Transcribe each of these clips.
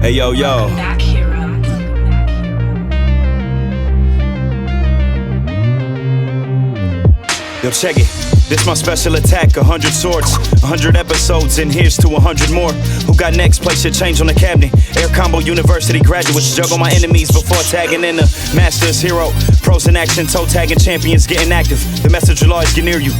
Hey, yo. Back hero. Yo, check it. This my special attack, 100 swords, 100 episodes, and here's to 100 more. Who got next? Place your change on the cabinet. Air Combo University graduates juggle my enemies before tagging in the Masters hero. Pros in action, toe tagging champions getting active. The message will always get near you.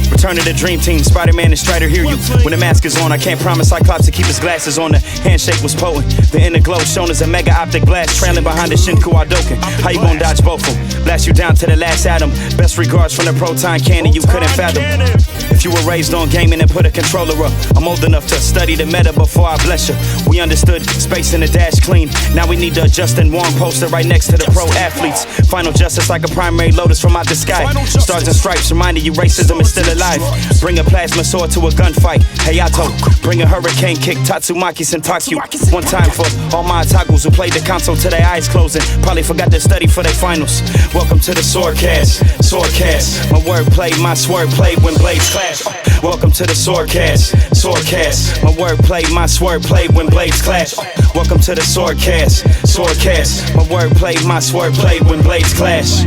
Return to the dream team, Spider-Man and Strider hear you. When the mask is on, I can't promise Cyclops to keep his glasses on. The handshake was potent. The inner glow shown as a mega optic blast, trailing behind the Shinku Hadouken. How you gonna dodge both of them? Blast you down to the last atom. Best regards from the proton cannon you couldn't fathom. If you were raised on gaming and put a controller up, I'm old enough to study the meta before I bless you. We understood space in the dash clean. Now we need the Justin Wong poster right next to the pro athletes. Final justice like a primary lotus from out the sky. Stars and stripes reminding you racism is still alive. Bring a plasma sword to a gunfight. Hayato, bring a hurricane kick. Tatsumaki Sentakyu. One time for all my otakus who played the console till their eyes closing. Probably forgot to study for their finals. Welcome to the SwordCast. SwordCast. My wordplay, my sword play when blades clash. Welcome to the SwordCast. SwordCast. My wordplay, my sword play when blades clash. Welcome to the SwordCast. SwordCast. My wordplay, my sword play when blades clash.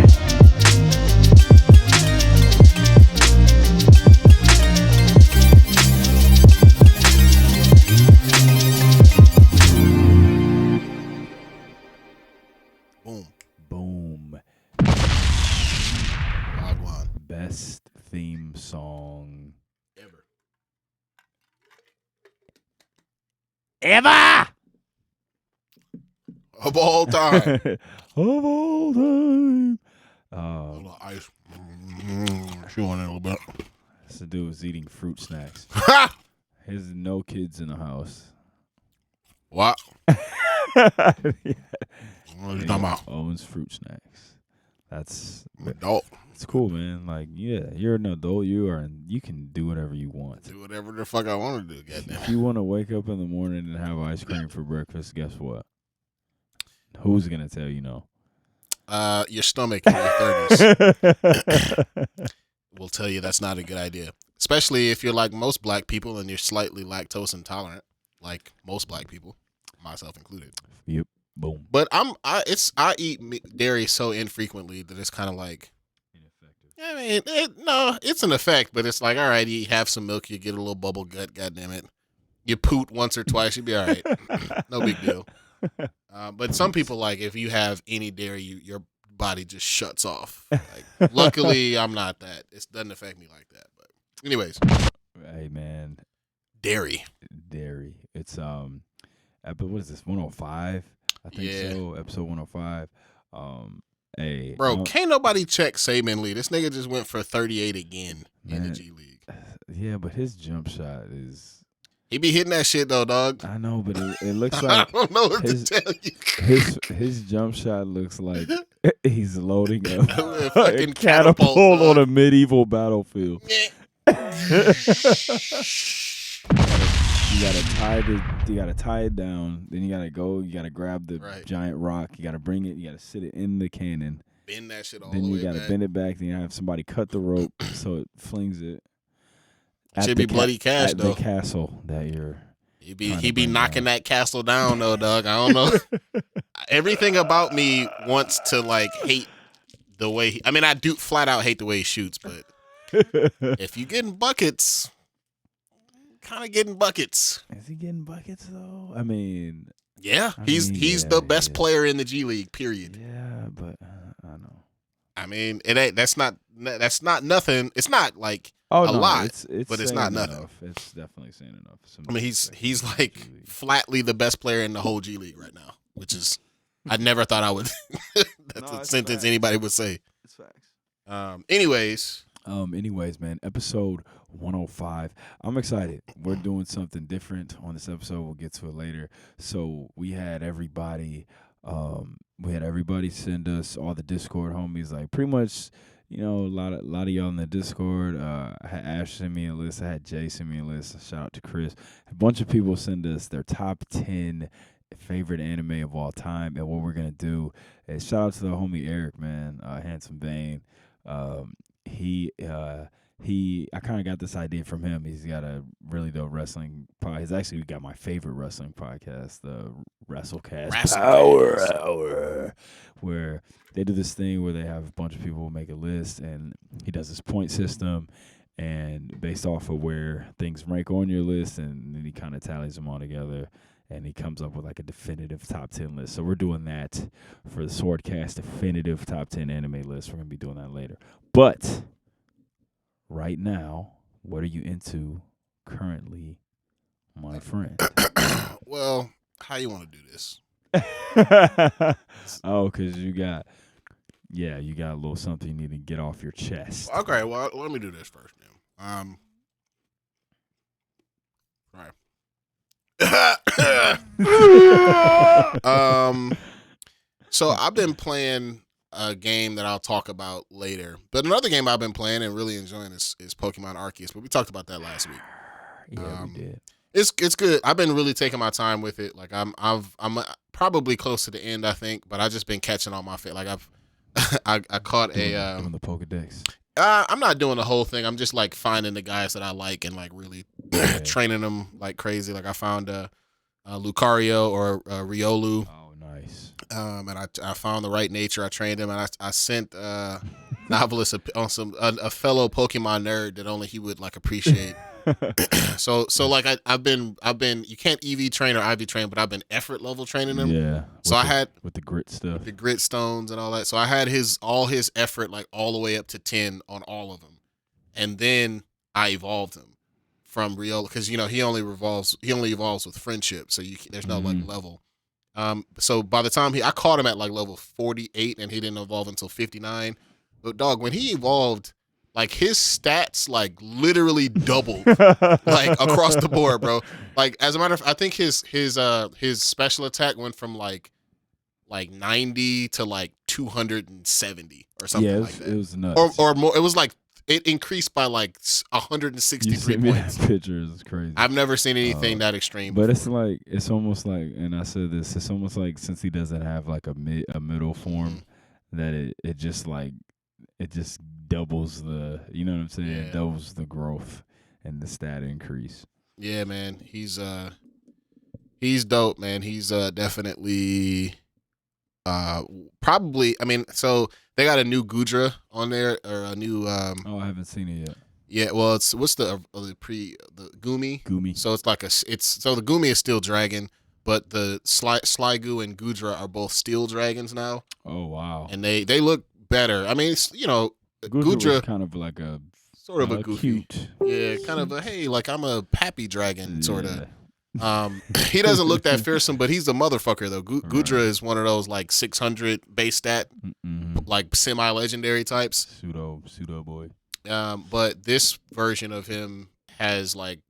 Boom. Best theme song ever of all time. of all time. A little ice. Chew on it a little bit. This dude was eating fruit snacks. There's no kids in the house. What? Yeah. What are you talking about? Owns fruit snacks. That's I'm an adult. it's cool, man. Like, yeah, you're an adult. You can do whatever you want. Do whatever the fuck I want to do. Goddamn. If you want to wake up in the morning and have ice cream for breakfast, guess what? Who's gonna tell you no? Your stomach in your 30s will tell you that's not a good idea. Especially if you're like most black people and you're slightly lactose intolerant, like most black people, myself included. Yep. Boom. But I eat dairy so infrequently that it's kind of like, I mean, it's an effect, but it's like, all right, you have some milk, you get a little bubble gut, goddamn it. You poot once or twice, you'll be all right. No big deal. But some people, like, if you have any dairy, your body just shuts off. Like, luckily, I'm not that. It doesn't affect me like that. But anyways. Hey, man. Dairy. It's, what is this, 105? I think so. Episode 105. Hey, bro, can't nobody check Saban Lee. This nigga just went for 38 again in the G League. Yeah, but his jump shot is. He be hitting that shit though, dog. I know, but it looks like I don't know what to tell you. His jump shot looks like he's loading a fucking catapult on a medieval battlefield. You gotta tie it down. Then you gotta grab the giant rock. You gotta bring it. You gotta sit it in the cannon. Bend that shit all then the way you gotta back. bend it back. Then you have somebody cut the rope so it flings it. Should be bloody cash at though. the castle that you're. He be knocking that castle down though, dog. I don't know. Everything about me wants to like hate the way. I mean, I do flat out hate the way he shoots, but if you getting buckets. Kind of getting buckets. Is he getting buckets though? I mean, yeah, he's the best player in the G League. Period. Yeah, but I know. I mean, it ain't. That's not nothing. It's not like a lot, but it's not nothing. Enough. It's definitely saying enough. I mean, he's like flatly the best player in the whole G League right now, which is I never thought I would. That's a sentence facts. Anybody would say. It's facts. Anyways, man, episode 105. I'm excited. We're doing something different on this episode. We'll get to it later. So we had everybody send us all the Discord homies, like pretty much, a lot of y'all in the Discord. I had Ash send me a list. I had Jay send me a list. Shout out to Chris. A bunch of people send us their top 10 favorite anime of all time. And what we're gonna do is shout out to the homie Eric, man, Handsome Bane. I kind of got this idea from him. He's got a really dope wrestling podcast. He's actually got my favorite wrestling podcast, the WrestleCast Power Hour, where they do this thing where they have a bunch of people make a list, and he does this point system, and based off of where things rank on your list, and then he kind of tallies them all together, and he comes up with like a definitive top 10 list. So we're doing that for the SwordCast definitive top 10 anime list. We're going to be doing that later. But right now, what are you into currently, my friend? Well, how you want to do this? Oh, because you got a little something you need to get off your chest. Okay, well, let me do this first then. Right. So I've been playing a game that I'll talk about later, but another game I've been playing and really enjoying is Pokemon Arceus. But we talked about that last week. Yeah, we did. It's good. I've been really taking my time with it. Like I'm probably close to the end, I think, but I've just been catching on my feet. Like I caught doing the Pokedex. I'm not doing the whole thing. I'm just like finding the guys that I like and like really training them like crazy. Like I found Lucario or Riolu. Oh, nice. And I found the right nature. I trained him, and I sent Noveliss on a fellow Pokemon nerd that only he would like appreciate. so like I've been you can't EV train or IV train, but I've been effort level training him. Yeah. So I had with the grit stuff, the grit stones and all that. So I had all his effort like all the way up to 10 on all of them, and then I evolved him from Riolu because he only evolves with friendship. So there's no like level. So by the time I caught him at like level 48, and he didn't evolve until 59. But dog, when he evolved, like his stats like literally doubled like across the board, bro. Like as a matter of, I think his special attack went from like 90 to like 270 or something like that. It was nuts. Or more. It was like it increased by like 163 points. That picture is crazy. I've never seen anything that extreme. But before. it's almost like, and I said this, it's almost like since he doesn't have like a middle form, that it just doubles the, you know what I'm saying? Yeah. It doubles the growth and the stat increase. Yeah, man. He's dope, man. He's definitely probably, I mean, so they got a new Goodra on there, or a new I haven't seen it yet. Yeah, well, it's what's the Gumi? Gumi. So it's like so the Gumi is still dragon, but the Sligo and Goodra are both steel dragons now. Oh wow. And they look better. I mean, Goodra was kind of like a sort of a goofy, cute. Yeah, kind of a hey, like I'm a happy dragon sort of. He doesn't look that fearsome, but he's a motherfucker though. Goodra is one of those like 600 base stat, like semi-legendary types. Pseudo boy. But this version of him has like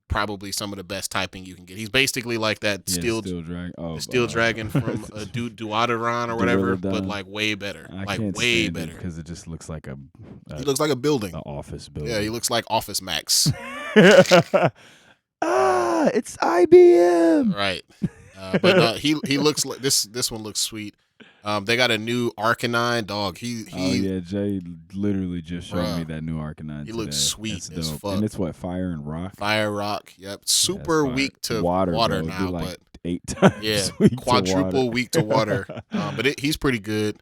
probably some of the best typing you can get. He's basically like that steel dragon from Duodaron or whatever, but like way better. Way better because it just looks like he looks like a building, an office building. Yeah, he looks like Office Max. It's IBM. Right. But no, he looks like this one looks sweet. They got a new Arcanine dog. Jay literally just showed me that new Arcanine. He looks sweet as fuck. And it's what, fire and rock? Fire rock. Yep. Super weak to water now, like but 8 times. Quadruple weak to water. But he's pretty good.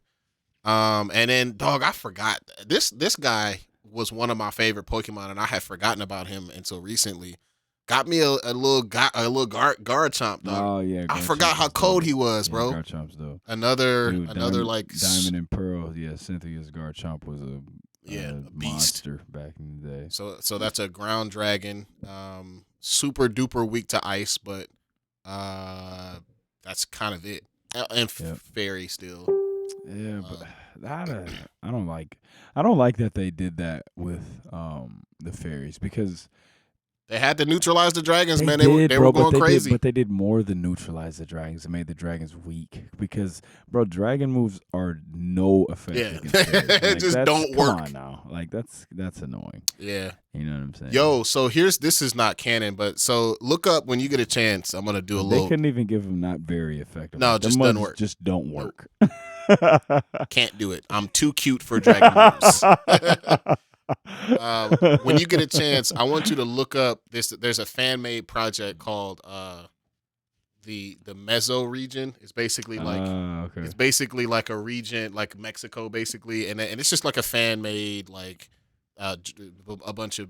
And then dog, I forgot this guy was one of my favorite Pokemon, and I had forgotten about him until recently. Got me a little Garchomp, dog. Oh yeah, I forgot how cold he was, bro. Garchomp's dope. Another Diamond, like Diamond and Pearl. Yeah, Cynthia's Garchomp was a beast monster back in the day. So that's a ground dragon, super duper weak to ice, but that's kind of it. And fairy still. Yeah, but I don't like that they did that with the fairies, because they had to neutralize the dragons, man. They were going crazy. But they did more than neutralize the dragons. They made the dragons weak because, bro, dragon moves are no effect against fairies. It just don't work. Come on now. Like, that's annoying. Yeah. You know what I'm saying? Yo, so this is not canon, but so look up when you get a chance. I'm going to do a little. They couldn't even give them not very effective. No, just doesn't work. Just don't work. Can't do it. I'm too cute for dragon moves. When you get a chance, I want you to look up this. There's a fan made project called the Mezzo region. It's basically like it's basically like a region like Mexico, basically, and it's just like a fan made like a bunch of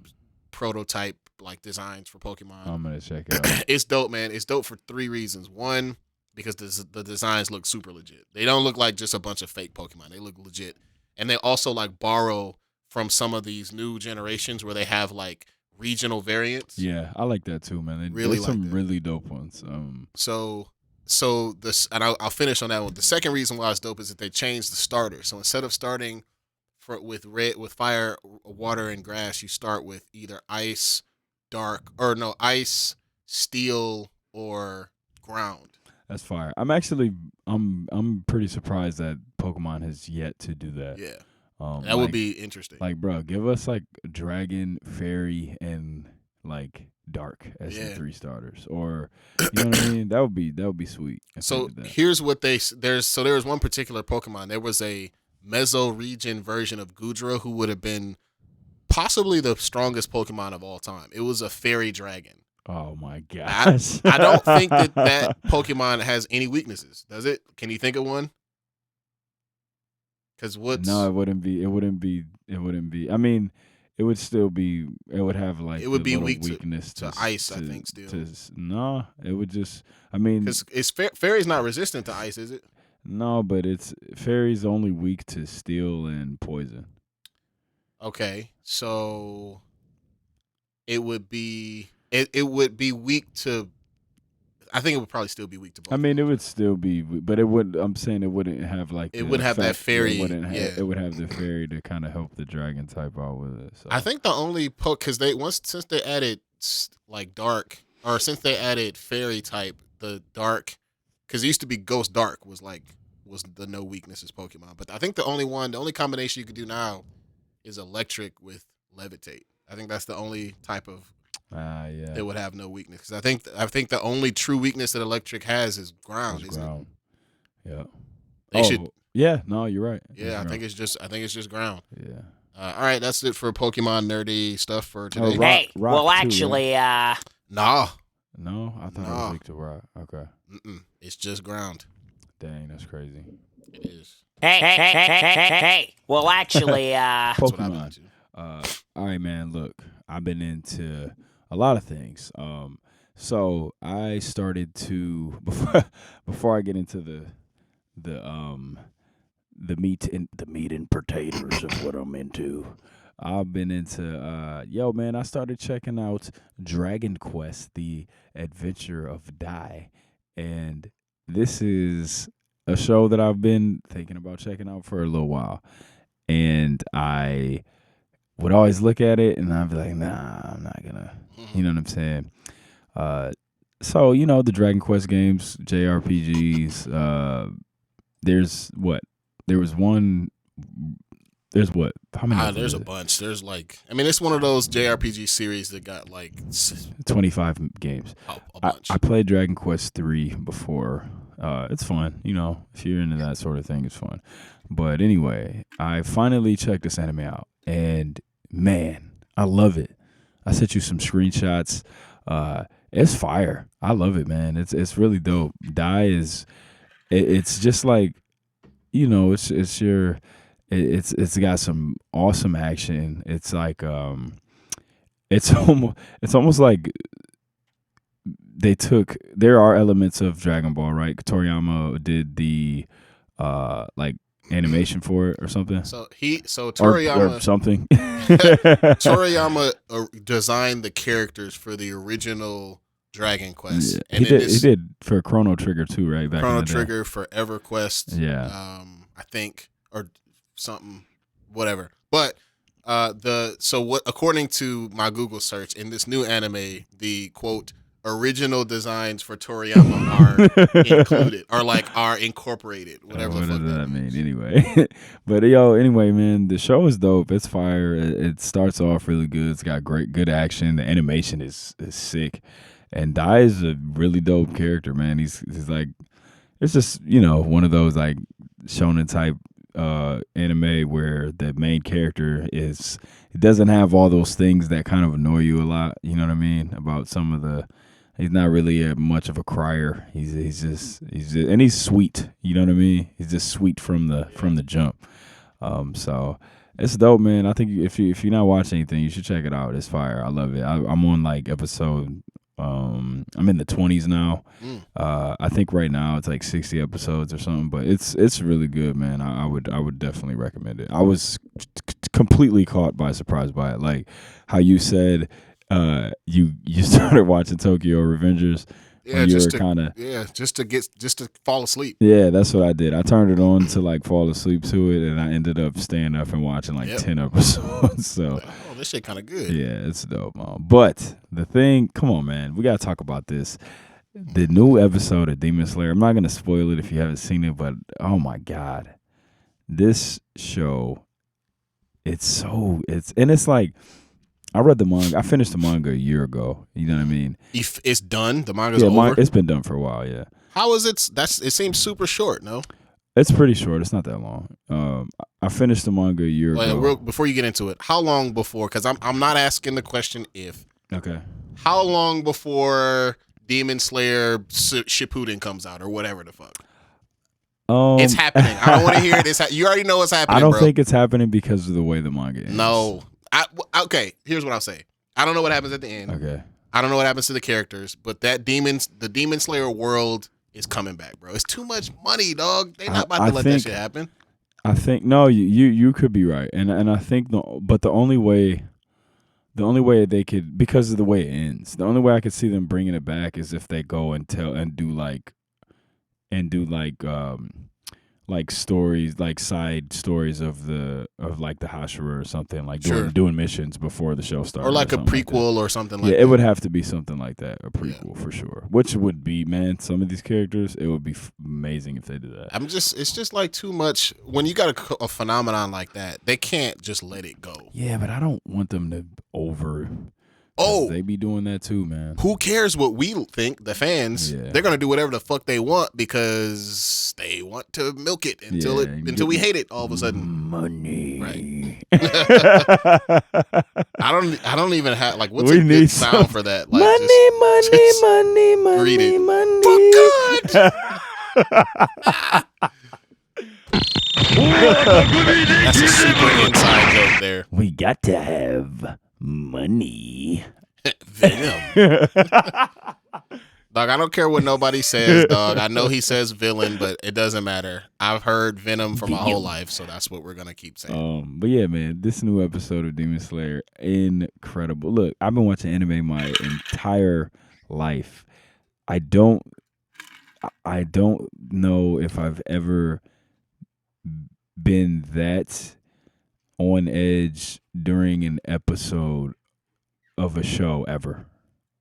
prototype like designs for Pokemon. I'm gonna check it out. It's dope, man. It's dope for 3 reasons. One, because the designs look super legit. They don't look like just a bunch of fake Pokemon. They look legit, and they also like borrow from some of these new generations where they have like regional variants. Yeah, I like that too, man. Really There's like some that. really dope ones. So this, and I'll finish on that one. The second reason why it's dope is that they changed the starter. So instead of starting with fire, water, and grass, you start with either ice, steel, or ground. That's fire. I'm pretty surprised that Pokemon has yet to do that. Yeah. That would be interesting. Like, bro, give us like dragon, fairy, and like dark as the 3 starters, or you know what I mean. That would be sweet. So here's what there was one particular Pokemon. There was a Mezzo region version of Goodra who would have been possibly the strongest Pokemon of all time. It was a fairy dragon. Oh my gosh! I don't think that Pokemon has any weaknesses. Does it? Can you think of one? Because no, it wouldn't be. I mean, it would still be. It would have like it would be weakness to ice. I think still. No, it would just. I mean, because fairy's not resistant to ice, is it? No, but fairy's only weak to steel and poison. Okay, so it would be weak to. I think it would probably still be weak to both. I mean, it would still be, but it would. I'm saying it wouldn't have like. It would have that fairy. It would have the fairy to kind of help the dragon type out with it. So. I think the only because since they added like dark, or since they added fairy type, the dark, because it used to be Ghost Dark was the no weaknesses Pokemon. But I think the only combination you could do now is electric with levitate. I think that's the only type of. Yeah. They would have no weakness because I think the only true weakness that electric has is ground. Isn't it? Yeah. They should. Yeah. No, you're right. Yeah, I think it's just ground. Yeah. All right, that's it for Pokemon nerdy stuff for today. Nah. No, I thought it was Victor Rock. Okay. It's just ground. Dang, that's crazy. It is. Hey. Well, actually, Pokemon. All right, man. Look, I've been into a lot of things. So I started to before I get into the meat and potatoes of what I'm into. I've been into I started checking out Dragon Quest: The Adventure of Dai, and this is a show that I've been thinking about checking out for a little while, and I would always look at it and I'd be like, nah, I'm not gonna, you know what I'm saying? So, the Dragon Quest games, JRPGs, how many? There's a bunch. There's it's one of those JRPG series that got 25 games. A bunch. I played Dragon Quest 3 before. It's fun, if you're into that sort of thing, it's fun. But anyway, I finally checked this anime out. And man, I love it. I sent you some screenshots. It's fire. I love it, man. It's really dope. Dai is, it's just like, it's got some awesome action. It's like it's almost like there are elements of Dragon Ball, right? Toriyama did the animation for it or something. So Toriyama or something. Toriyama designed the characters for the original Dragon Quest. Yeah. And he did for Chrono Trigger too, right? Back Chrono in the day. Trigger for EverQuest. Yeah. I think, or something, whatever. But according to my Google search, in this new anime, the quote original designs for Toriyama are included or are incorporated, whatever the fuck that mean anyway. But anyway, man, the show is dope. It's fire. It starts off really good. It's got good action. The animation is sick, and Dai is a really dope character, man. He's like, it's just one of those shonen type anime where the main character it doesn't have all those things that kind of annoy you a lot. You know what I mean? About some of the, he's not really much of a crier. He's just and he's sweet. You know what I mean? He's just sweet from the jump. So it's dope, man. I think if you're not watching anything, you should check it out. It's fire. I love it. I'm on like episode. I'm in the 20s now. I think right now it's like 60 episodes or something, but it's really good, man. I would definitely recommend it. I was completely caught by surprise by it, like how you said you started watching Tokyo Revengers. Yeah, just to fall asleep. Yeah, that's what I did. I turned it on to like fall asleep to it, and I ended up staying up and watching like 10 episodes. So, oh, this shit kind of good. Yeah, it's dope, man. But the thing, come on, man, we gotta talk about this. The new episode of Demon Slayer. I'm not gonna spoil it if you haven't seen it, but oh my god, this show, it's like. I read the manga. I finished the manga a year ago. You know what I mean? It's done. The manga's over. It's been done for a while. Yeah. How is it? It seems super short. No. It's pretty short. It's not that long. I finished the manga a year ago. Before you get into it, how long before? Because I'm not asking the question if. Okay. How long before Demon Slayer Shippuden comes out or whatever the fuck? It's happening. I don't want to hear it. You already know what's happening. I don't think it's happening because of the way the manga ends. No. Okay, here's what I'll say. I don't know what happens at the end. Okay. I don't know what happens to the characters, but the Demon Slayer world is coming back, bro. It's too much money, dog. They're not about to let that shit happen. I think no, you could be right, and I think the only way they could, because of the way it ends, the only way I could see them bringing it back is if they go and do like stories, like side stories of like the Hashira or something, like doing missions before the show starts, or like a prequel or something like that. Yeah, it would have to be something like that, a prequel for sure. Which would be, man, some of these characters, it would be amazing if they did that. It's just like too much. When you got a phenomenon like that, they can't just let it go. Yeah, but I don't want them to over. Oh, they be doing that too, man. Who cares what we think? The fans, they're gonna do whatever the fuck they want because they want to milk it until we hate it all of a sudden. Money, right? I don't even have like what's a good sound for that? Like, money, That's a super inside joke there. We got to have money. Venom. Dog, I don't care what nobody says, dog. I know he says villain, but it doesn't matter. I've heard Venom for my whole life, so that's what we're gonna keep saying. But yeah, man, this new episode of Demon Slayer, incredible. Look, I've been watching anime my entire life. I don't know if I've ever been that on edge during an episode of a show ever.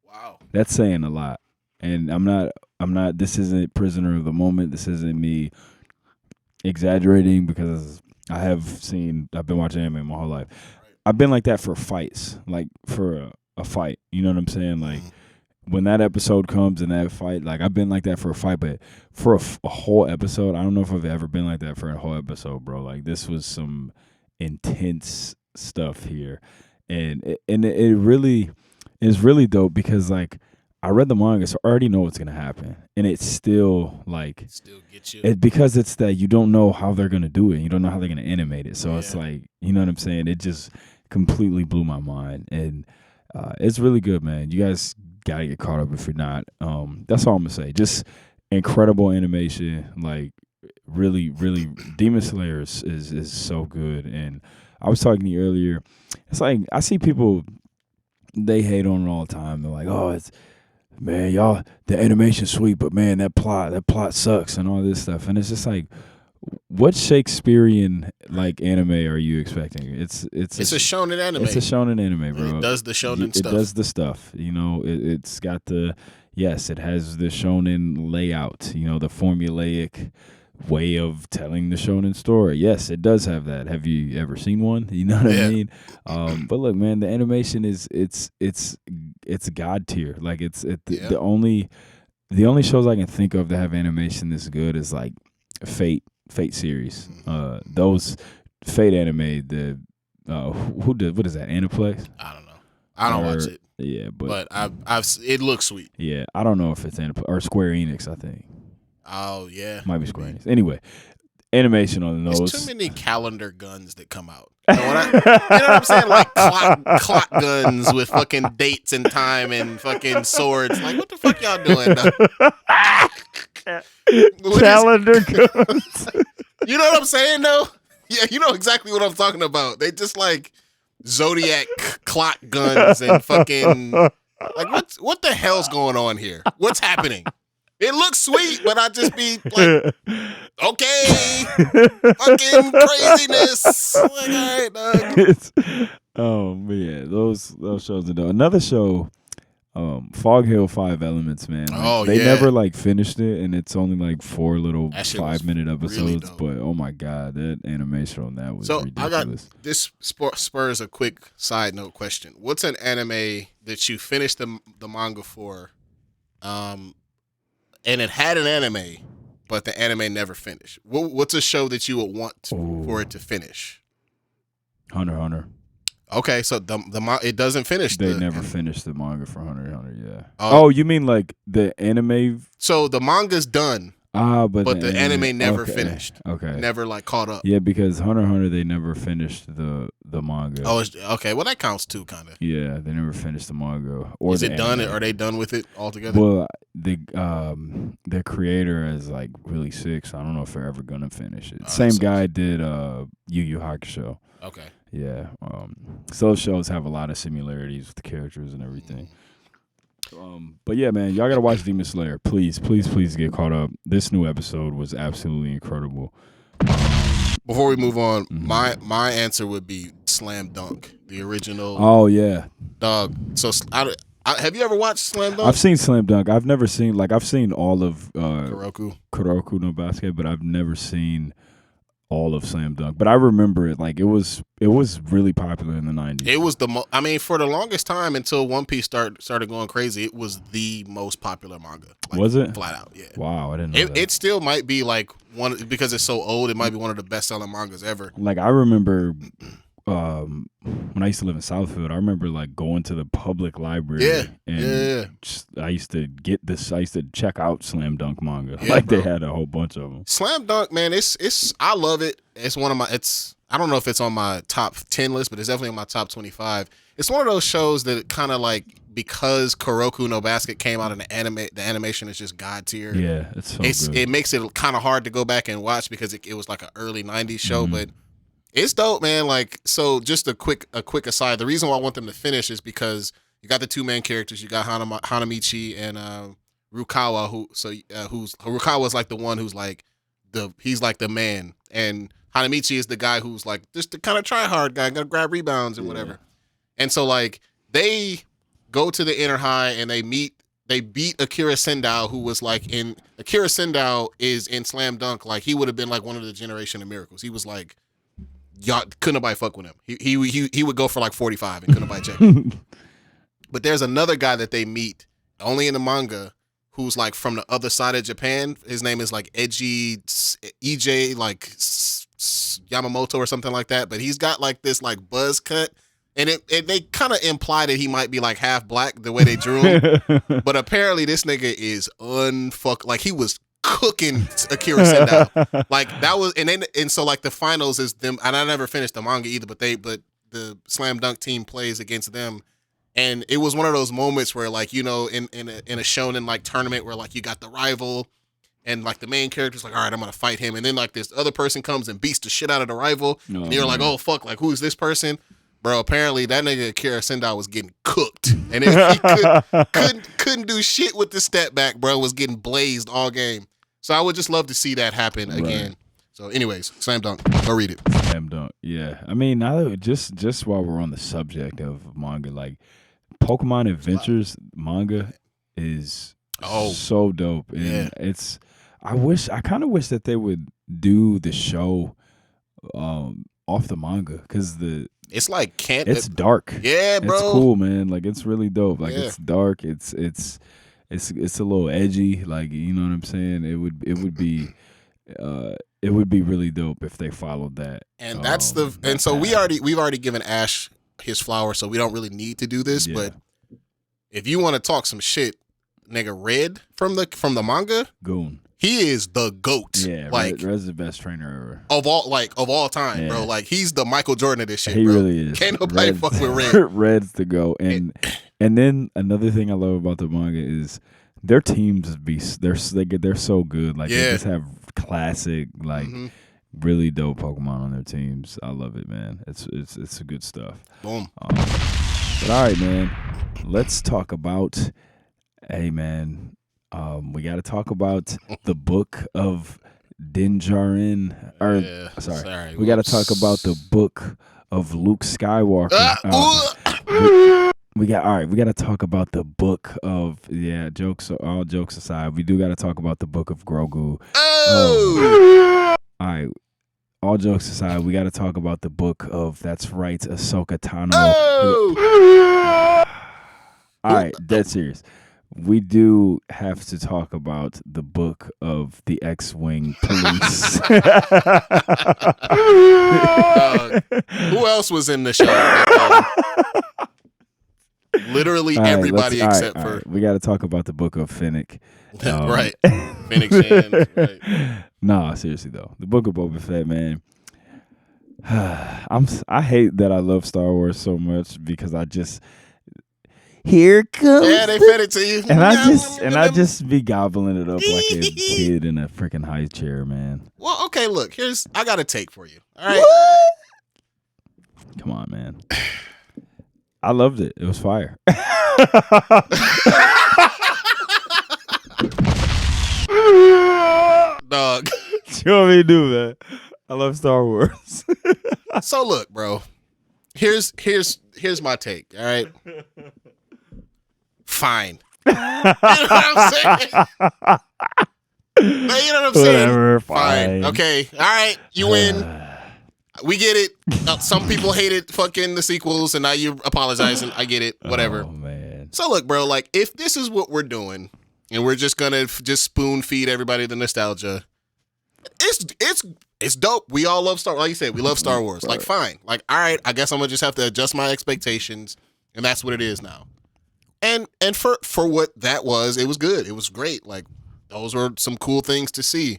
Wow. That's saying a lot. And I'm not this isn't prisoner of the moment. This isn't me exaggerating, because I've been watching anime my whole life. Right. I've been like that for fights, like for a fight. You know what I'm saying? Like when that episode comes and that fight, like I've been like that for a fight, but for a whole episode, I don't know if I've ever been like that for a whole episode, bro. Like this was some intense stuff here, and it really is really dope, because like I read the manga, so I already know what's gonna happen, and it's still like gets you. Because it's that you don't know how they're gonna do it, you don't know how they're gonna animate it, so it's like, you know what I'm saying? It just completely blew my mind, and it's really good, man. You guys gotta get caught up if you're not. That's all I'm gonna say. Just incredible animation, like really, really. Demon Slayer is so good, and I was talking to you earlier. It's like I see people, they hate on it all the time. They're like, "Oh, it's man, y'all, the animation's sweet, but man, that plot sucks," and all this stuff. And it's just like, what Shakespearean like anime are you expecting? It's a shonen anime. It's a shonen anime, bro. It does the shonen stuff. It does the stuff. You know, it's got it has the shonen layout. You know, the formulaic way of telling the shonen story. Yes, it does have that. Have you ever seen one? You know what I mean? But look, man, the animation is it's god tier. Like the only shows I can think of that have animation this good is like Fate Fate series. Those Fate anime, the who did what is that? Aniplex? I don't know. I don't watch it. Yeah, but I've it looks sweet. Yeah, I don't know if it's Aniplex or Square Enix. I think. Oh yeah, might be Square Enix. Anyway, animation on those. There's too many calendar guns that come out. You know what I'm saying? Like clock guns with fucking dates and time and fucking swords. Like, what the fuck y'all doing? Calendar guns. You know what I'm saying, though? Yeah, you know exactly what I'm talking about. They just like Zodiac clock guns and fucking like what the hell's going on here? What's happening? It looks sweet, but I just be like, okay, fucking craziness. Like, all right, dog. Oh man, those shows are dope. Another show, Fog Hill 5 Elements, man. Like, they never like finished it, and it's only like 4 little 5-minute episodes. Really, but oh my god, that animation on that was ridiculous. I got this spurs a quick side note question. What's an anime that you finished the manga for? And it had an anime, but the anime never finished. What's a show that you would want for it to finish? Hunter x Hunter. Okay, so it doesn't finish. They never finished the manga for Hunter x Hunter. Yeah. Oh, you mean like the anime? So the manga's done. But the anime never finished. Okay. Never like caught up. Yeah, because Hunter x Hunter, they never finished the manga. Oh, okay. Well, that counts too, kind of. Yeah, they never finished the manga. Is it done? Are they done with it altogether? Well, the creator is like really sick, so I don't know if they're ever gonna finish it. Same guy did Yu Yu Hakusho. Okay. Yeah. So those shows have a lot of similarities with the characters and everything. But yeah, man, y'all gotta watch Demon Slayer. Please get caught up. This new episode was absolutely incredible. Before we move on, my answer would be Slam Dunk, the original. Oh yeah, dog. So have you ever watched Slam Dunk? I've seen Slam Dunk. I've never seen I've seen all of Kuroko no Basket, but I've never seen all of Slam Dunk. But I remember it it was really popular in the 90s. It was for the longest time until One Piece started going crazy, it was the most popular manga. Was it? Flat out, yeah. Wow, I didn't know that. It still might be like one, because it's so old, it might be one of the best selling mangas ever. Like I remember when I used to live in Southfield, I remember like going to the public library I used to check out Slam Dunk manga. They had a whole bunch of them. Slam Dunk, man, it's I love it. It's one of my I don't know if it's on my top 10 list, but it's definitely on my top 25. It's one of those shows that kind of like, because Kuroko no Basket came out in the animation is just god tier. Yeah, it's so good. It makes it kind of hard to go back and watch because it was like an early 90s show, but it's dope, man. Like, so just a quick aside. The reason why I want them to finish is because you got the two main characters. You got Hanamichi and Rukawa, Rukawa's like the one who's like he's like the man, and Hanamichi is the guy who's like just the kind of try hard guy, gonna grab rebounds and whatever. And so like they go to the inner high and they beat Akira Sendao, who was like Akira Sendao is in Slam Dunk. Like he would have been like one of the generation of miracles. He was like, y'all couldn't nobody fuck with him. He would go for like 45 and couldn't nobody check him. But there's another guy that they meet only in the manga who's like from the other side of Japan. His name is like EJ like Yamamoto or something like that. But he's got like this like buzz cut, and they kind of imply that he might be like half black the way they drew him. But apparently this nigga is like he was cooking Akira Sendao. Like that was, and so like the finals is them, and I never finished the manga either, but the Slam Dunk team plays against them, and it was one of those moments where like, you know, in a shonen like tournament where like you got the rival and like the main character's like, all right, I'm gonna fight him, and then like this other person comes and beats the shit out of the rival, and you're like, oh fuck, like who's this person? Bro, apparently that nigga Akira Sendao was getting cooked, and he couldn't do shit with the step back, bro. Was getting blazed all game. So I would just love to see that happen again. So, anyways, Slam Dunk, go read it. Slam Dunk, yeah. I mean, now that just while we're on the subject of manga, like Pokemon Adventures manga is so dope, and I kind of wish that they would do the show off the manga, because it's like it's dark. Yeah, bro. It's cool, man. Like it's really dope. Like it's dark. It's a little edgy. Like, you know what I'm saying? It would be it would be really dope if they followed that. And that's the and so we've already given Ash his flower, so we don't really need to do this. But if you want to talk some shit, nigga, Red from the manga, Goon. He is the GOAT. Yeah, like Red's the best trainer ever. of all time, bro. Like he's the Michael Jordan of this shit. He bro. really is. Can't nobody fuck with Red. Red's the GOAT. And then another thing I love about the manga is their teams they're so good. Like they just have classic really dope Pokemon on their teams. I love it, man. It's good stuff. Boom. But all right, man. Let's talk about. Hey, man. We got to talk about the Book of Dinjarin. Sorry. We got to talk about the Book of Luke Skywalker. We got to talk about the Book of all jokes aside, we do got to talk about the Book of Grogu. All right. All jokes aside, we got to talk about the Book of Ahsoka Tano. All right, dead serious. We do have to talk about the Book of the X-Wing Police. Who else was in the show? Literally everybody except for. Right. We got to talk about the Book of Fennec. Right. Fennec Shand. Right. Nah, seriously though. The Book of Boba Fett, man. I hate that I love Star Wars so much because I just here comes. Yeah, they fed it to you. And I just be gobbling it up like a kid in a freaking high chair, man. Well, okay, look, I got a take for you. All right. What? Come on, man. I loved it. It was fire. Dog. What you want me to do, man? I love Star Wars. So look, bro. Here's my take. All right. Fine. You know what I'm saying? You know what I'm saying? Whatever, fine. Okay. All right. You win. We get it. Some people hated fucking the sequels, and now you're apologizing. I get it. Whatever. Oh, man. So look, bro. Like, if this is what we're doing, and we're just gonna just spoon feed everybody the nostalgia, it's dope. We all love Star. Like you said, we love Star Wars. Like, fine. Like, all right. I guess I'm gonna just have to adjust my expectations, and that's what it is now. And for what that was, it was good. It was great. Like, those were some cool things to see.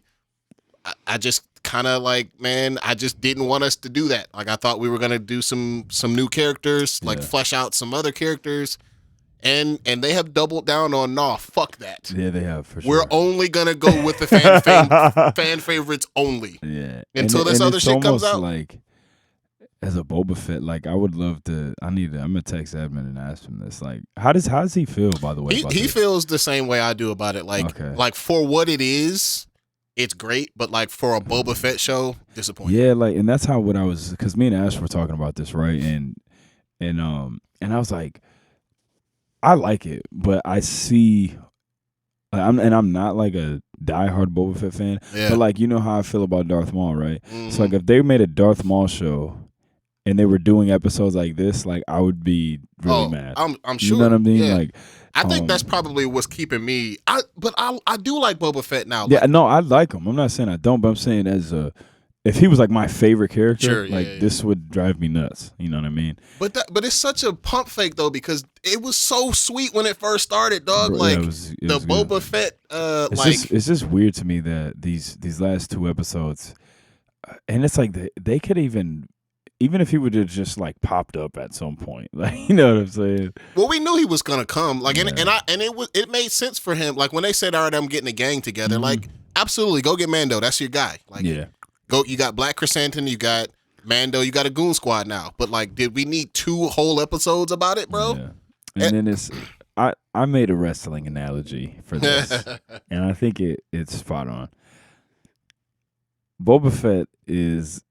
I just kind of like, man, I just didn't want us to do that. Like, I thought we were gonna do some new characters, like flesh out some other characters, and they have doubled down on fuck that. Yeah, they have for sure. We're only gonna go with the fan favorites only. Yeah, until this other shit comes out. Like, as a Boba Fett, like I would love to. I'm gonna text Edmund and ask him this. Like, how does he feel? By the way, he feels the same way I do about it. Like, like for what it is, it's great. But like for a Boba Fett show, disappointing. Yeah, like, and that's what I was. Because me and Ash were talking about this, right? And I was like, I like it, but I see. I'm not like a diehard Boba Fett fan, but like, you know how I feel about Darth Maul, right? Mm-hmm. So like, if they made a Darth Maul show and they were doing episodes like this, like I would be really mad. I'm sure. You know what I mean? Yeah. Like, I think that's probably what's keeping me. But I do like Boba Fett now. Yeah, no, I like him. I'm not saying I don't, but I'm saying if he was like my favorite character, this would drive me nuts. You know what I mean? But it's such a pump fake though, because it was so sweet when it first started, dog. Bro, like it was the Boba good. Fett. It's just weird to me that these last two episodes, and it's like they could even if he would have just like popped up at some point, like, you know what I'm saying? Well, we knew he was gonna come, like, and it made sense for him. Like when they said, "All right, I'm getting a gang together," like, absolutely, go get Mando. That's your guy. Like, go. You got Black Chrysanthemum, you got Mando, you got a goon squad now. But like, did we need 2 whole episodes about it, bro? Yeah. And then I made a wrestling analogy for this, and I think it's spot on. Boba Fett is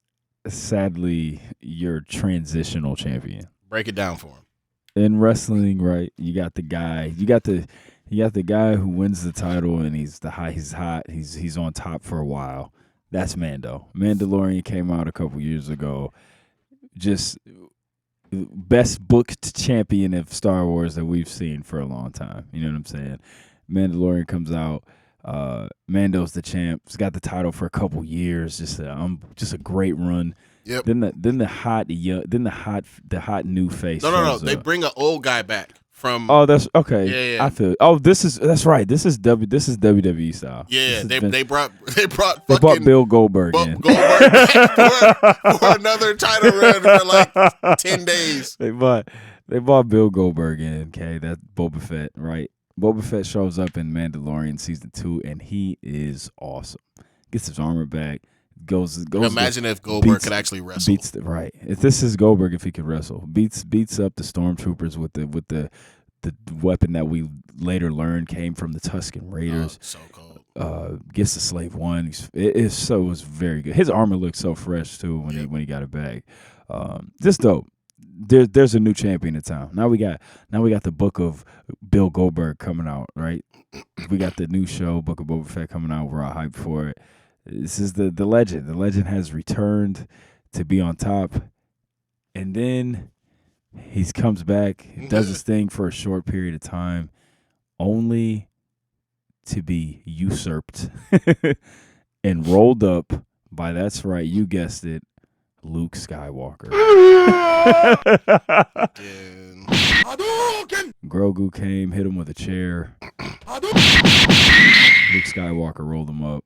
sadly your transitional champion. Break it down for him. In wrestling, right? You got the guy who wins the title, and he's hot. He's on top for a while. That's Mando. Mandalorian came out a couple years ago. Just best booked champion of Star Wars that we've seen for a long time. You know what I'm saying? Mandalorian comes out. Mando's the champ. He's got the title for a couple years. Just a great run. Yep. Then the hot new face. No. shows They up. bring an old guy back from. Oh, that's okay. Yeah. I feel. Oh, that's right. This is WWE style. Yeah, This they brought they fucking brought Bill Goldberg in. Goldberg back for another title run for like 10 days. They bought Bill Goldberg in. Okay, that's Boba Fett, right? Boba Fett shows up in Mandalorian season 2, and he is awesome. Gets his armor back. Goes. Imagine if Goldberg could actually wrestle. If this is Goldberg, if he could wrestle, beats up the stormtroopers with the weapon that we later learned came from the Tusken Raiders. So cool. Gets the Slave One. It was very good. His armor looks so fresh too when he got it back. Just dope. There's a new champion in town. Now we got the Book of Bill Goldberg coming out, right? We got the new show, Book of Boba Fett, coming out. We're all hyped for it. This is the legend. The legend has returned to be on top, and then he comes back, does his thing for a short period of time, only to be usurped and rolled up by, that's right, you guessed it, Luke Skywalker. Grogu came, hit him with a chair. Luke Skywalker rolled him up.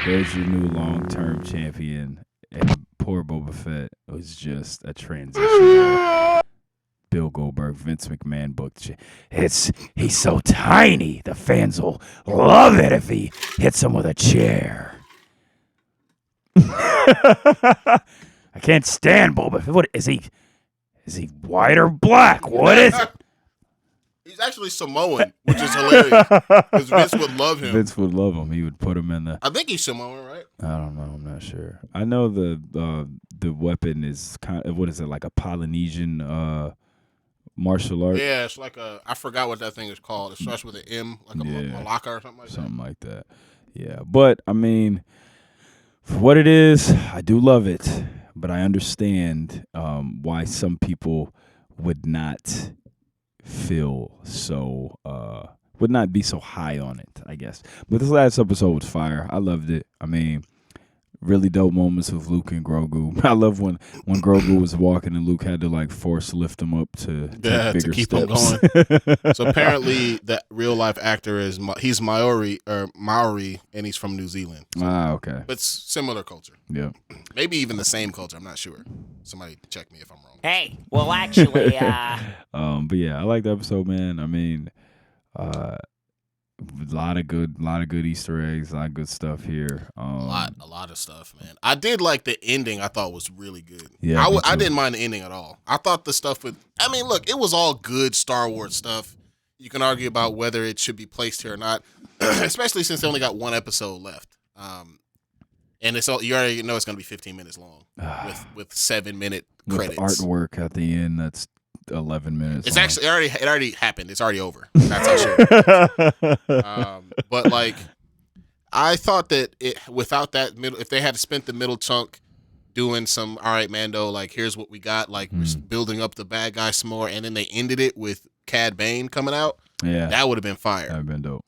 There's your new long-term champion. And poor Boba Fett was just a transition. Bill Goldberg, Vince McMahon booked. He's so tiny. The fans will love it if he hits him with a chair. I can't stand Boba Fett. What is he? Is he white or black? What is it? He's actually Samoan, which is hilarious. Because Vince would love him. Vince would love him. He would put him in the. I think he's Samoan, right? I don't know. I'm not sure. I know the weapon is kind of, what is it, like a Polynesian martial art? Yeah, it's like I forgot what that thing is called. It starts with an M, like a Malacca or something like that. Something like that. Yeah, but I mean, for what it is, I do love it. But I understand why some people would not feel so would not be so high on it, I guess. But this last episode was fire. I loved it. I mean, really dope moments with Luke and Grogu. I love when Grogu was walking and Luke had to like force lift him up to take bigger keep steps. him going. So apparently that real life actor he's Maori, and he's from New Zealand. So, okay. but it's similar culture. Yeah. Maybe even the same culture. I'm not sure. Somebody check me if I'm wrong. Hey, well, actually, But yeah, I like the episode, man. I mean, a lot of good Easter eggs, a lot of good stuff here. A lot of stuff, man. I did like the ending. I thought was really good. Yeah, I didn't mind the ending at all. I thought the stuff look, it was all good Star Wars stuff. You can argue about whether it should be placed here or not, especially since they only got one episode left. And you already know it's going to be 15 minutes long with 7-minute credits. With artwork at the end that's 11 minutes. It's long. actually it already happened. It's already over. That's how sure. But like, I thought that without that middle, if they had spent the middle chunk doing some, all right, Mando, like here's what we got, like we're building up the bad guy some more, and then they ended it with Cad Bane coming out. Yeah, that would have been fire. That would have been dope.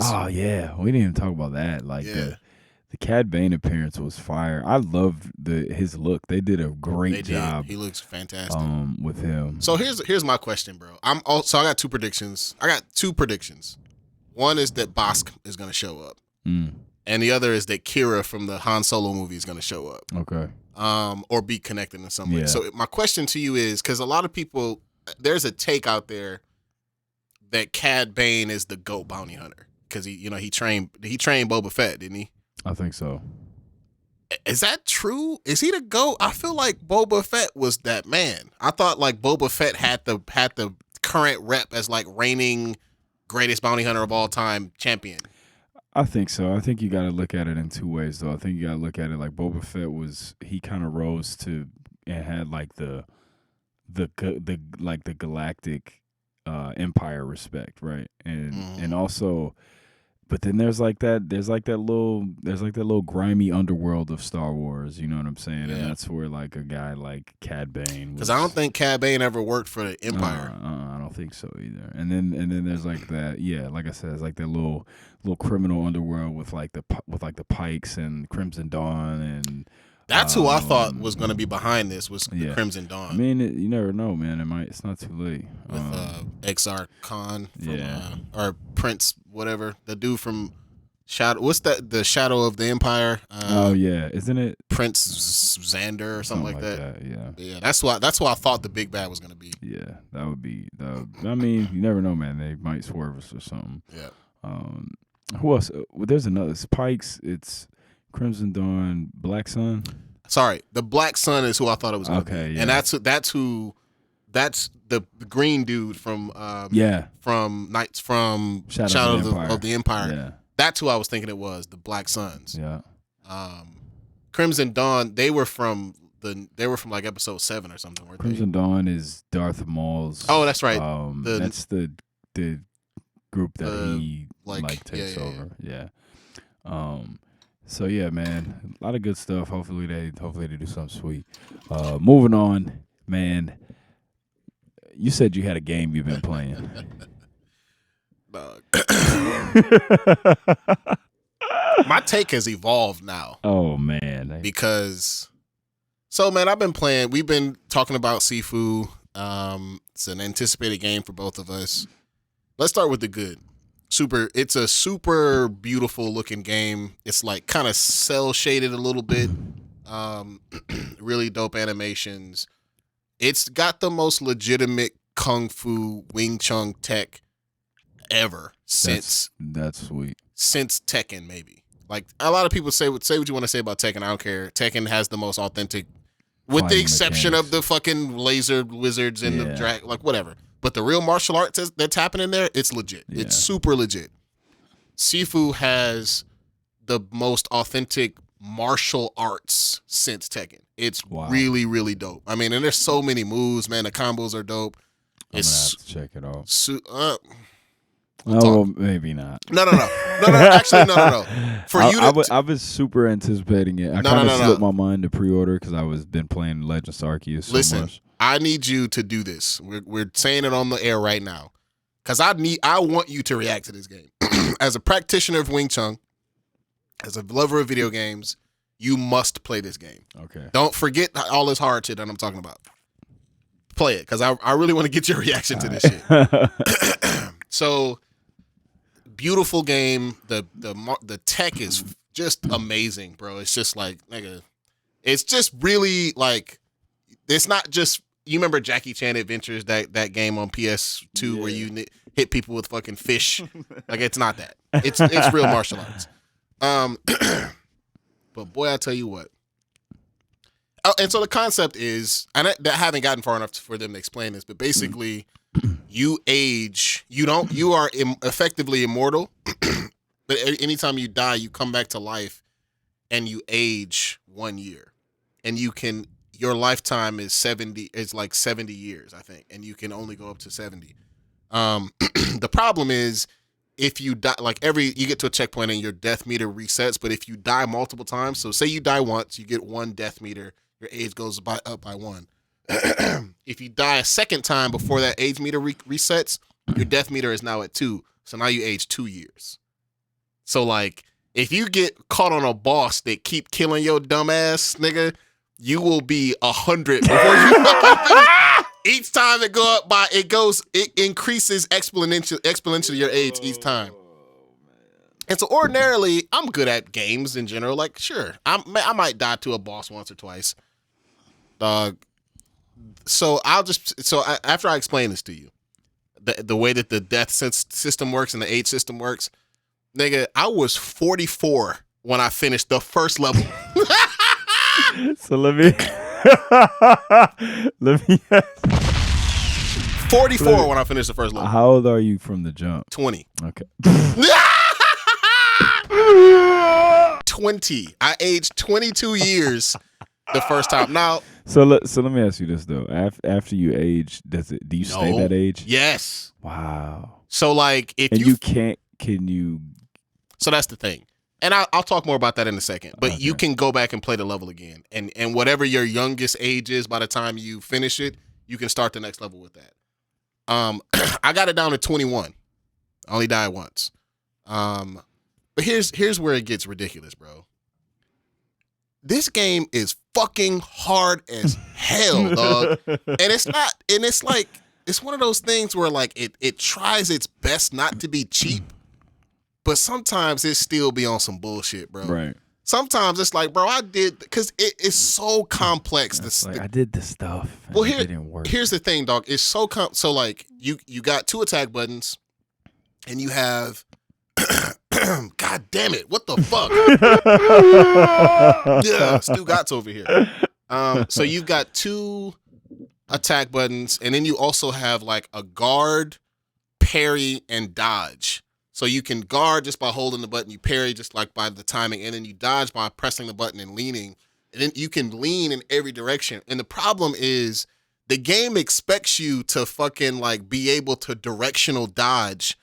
Oh yeah, we didn't even talk about that. Like the Cad Bane appearance was fire. I loved his look. They did a great job. He looks fantastic with him. So here's my question, bro. I got two predictions. One is that Bosk is going to show up, and the other is that Kira from the Han Solo movie is going to show up. Okay. Or be connected in some way. So my question to you is, because a lot of people, there's a take out there that Cad Bane is the GOAT bounty hunter because he trained Boba Fett, didn't he? I think so. Is that true? Is he the GOAT? I feel like Boba Fett was that man. I thought like Boba Fett had the current rep as like reigning greatest bounty hunter of all time champion. I think so. I think you got to look at it in two ways, though. I think you got to look at it like Boba Fett he kind of rose to and had like the galactic empire respect, right? And also But then there's like that little grimy underworld of Star Wars, you know what I'm saying? Yeah. And that's where like a guy like Cad Bane, Because I don't think Cad Bane ever worked for the Empire. I don't think so either. And then there's like that, like I said, it's like that little criminal underworld with like the Pikes and Crimson Dawn, and that's who I thought was going to be behind this was the Crimson Dawn. I mean, you never know, man. It's not too late. With Exar Khan from, Yeah. or Prince, whatever, the dude from Shadow. What's that? The Shadow of the Empire. Isn't it Prince Xander or something like that? Yeah. That's why I thought the big bad was going to be. Yeah, that would be. I mean, you never know, man. They might swerve us or something. Yeah. Who else? Well, there's another. It's Pikes. It's Crimson Dawn, Black Sun. Sorry, the Black Sun is who I thought it was going to be, yeah. and that's the green dude from Shadow of the Empire. Yeah. That's who I was thinking it was, the Black Suns. Yeah. Crimson Dawn, they were from like episode 7 or something, weren't Crimson Dawn is Darth Maul's. Oh, that's right. That's the group that he takes yeah. over. Yeah. So yeah, man, a lot of good stuff. Hopefully they do something sweet. Moving on, man. You said you had a game you've been playing. My take has evolved now. Oh man. Because I've been playing. We've been talking about Sifu. It's an anticipated game for both of us. Let's start with the good. It's a super beautiful looking game. It's like kind of cell shaded a little bit. Really dope animations. It's got the most legitimate kung fu Wing Chun tech ever since that's sweet. Since Tekken, maybe. Like a lot of people say what you want to say about Tekken. I don't care. Tekken has the most authentic, with the exception of the fucking laser wizards and the drag, like whatever. But the real martial arts that's happening there, it's legit. Yeah. It's super legit. Sifu has the most authentic martial arts since Tekken. It's really, really dope. I mean, and there's so many moves, man. The combos are dope. I'm gonna have to check it out. Well, maybe not. No. Actually, no. For you, I was super anticipating it. I kind of slipped my mind to pre-order because I was been playing Legends Arceus so much. I need you to do this. We're saying it on the air right now because I want you to react to this game. As a practitioner of Wing Chun, as a lover of video games, you must play this game. Okay. Don't forget all this hard shit that I'm talking about. Play it because I really want to get your reaction to this shit. So, beautiful game. The tech is just amazing, bro. It's just like, nigga, it's just really like, it's not just, you remember Jackie Chan Adventures, that game on PS2 where you hit people with fucking fish? Like, it's not that. It's real martial arts. But boy, I tell you what. Oh, and so the concept is, and I haven't gotten far enough for them to explain this, but basically, you age. You are effectively immortal, but anytime you die, you come back to life, and you age 1 year, and your lifetime is 70. It's like 70 years, I think, and you can only go up to 70. The problem is, if you die, you get to a checkpoint and your death meter resets, but if you die multiple times, so say you die once, you get 1 death meter, your age goes up by 1. If you die a second time before that age meter resets, your death meter is now at 2. So now you age 2 years. So like, if you get caught on a boss that keep killing your dumb ass, nigga, you will be 100 before you. Each time it go up by, it increases exponentially your age each time. And so ordinarily, I'm good at games in general. Like, sure, I might die to a boss once or twice, dog. So after I explain this to you, the way that the death system works and the age system works, nigga, I was 44 when I finished the first level. So let me 44 when I finished the first level. How old are you from the jump? 20. Okay. 20. I aged 22 years the first time. Now, so let me ask you this though. After you age, do you stay that age? Yes. Wow. So like, can you So that's the thing. And I'll talk more about that in a second. But you can go back and play the level again. And whatever your youngest age is, by the time you finish it, you can start the next level with that. I got it down to 21. I only died once. But here's where it gets ridiculous, bro. This game is fucking hard as hell, dog. It's one of those things where like it tries its best not to be cheap, but sometimes it still be on some bullshit, bro. Right. Sometimes it's like, bro, I did, because it is so complex. I did the stuff. Well, it didn't work. Here's the thing, dog. It's so so like you got 2 attack buttons, and you have. God damn it! What the fuck? Yeah, Stu Gott's over here. So you've got 2 attack buttons, and then you also have like a guard, parry, and dodge. So you can guard just by holding the button, you parry just like by the timing, and then you dodge by pressing the button and leaning. And then you can lean in every direction. And the problem is the game expects you to fucking like be able to directional dodge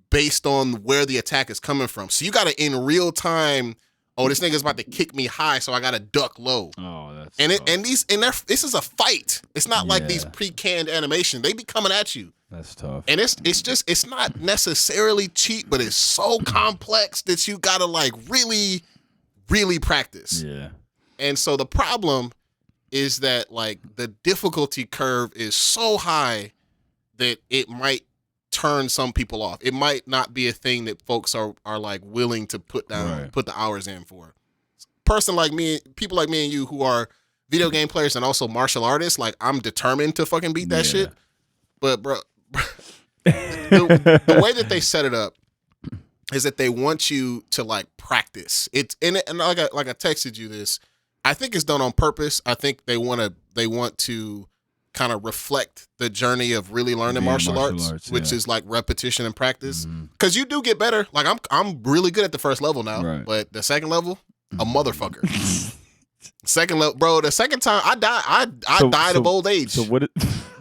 based on where the attack is coming from. So you gotta in real time, oh, this nigga's about to kick me high, so I gotta duck low. Oh, that's tough. This is a fight. It's not like these pre-canned animation. They be coming at you. That's tough. And it's not necessarily cheap, but it's so complex that you gotta like really, really practice. Yeah. And so the problem is that like the difficulty curve is so high that it might turn some people off. It might not be a thing that folks are like willing to put the hours in for. Person like me, people like me and you who are video game players and also martial artists, like I'm determined to fucking beat that shit. But bro, the way that they set it up is that they want you to like practice. It's in it, and like I texted you this. I think it's done on purpose. I think they want to kind of reflect the journey of really learning martial arts, which is like repetition and practice. Because you do get better. Like I'm really good at the first level now, but the second level, a motherfucker. Second level, bro. The second time I died, I died of old age. So what?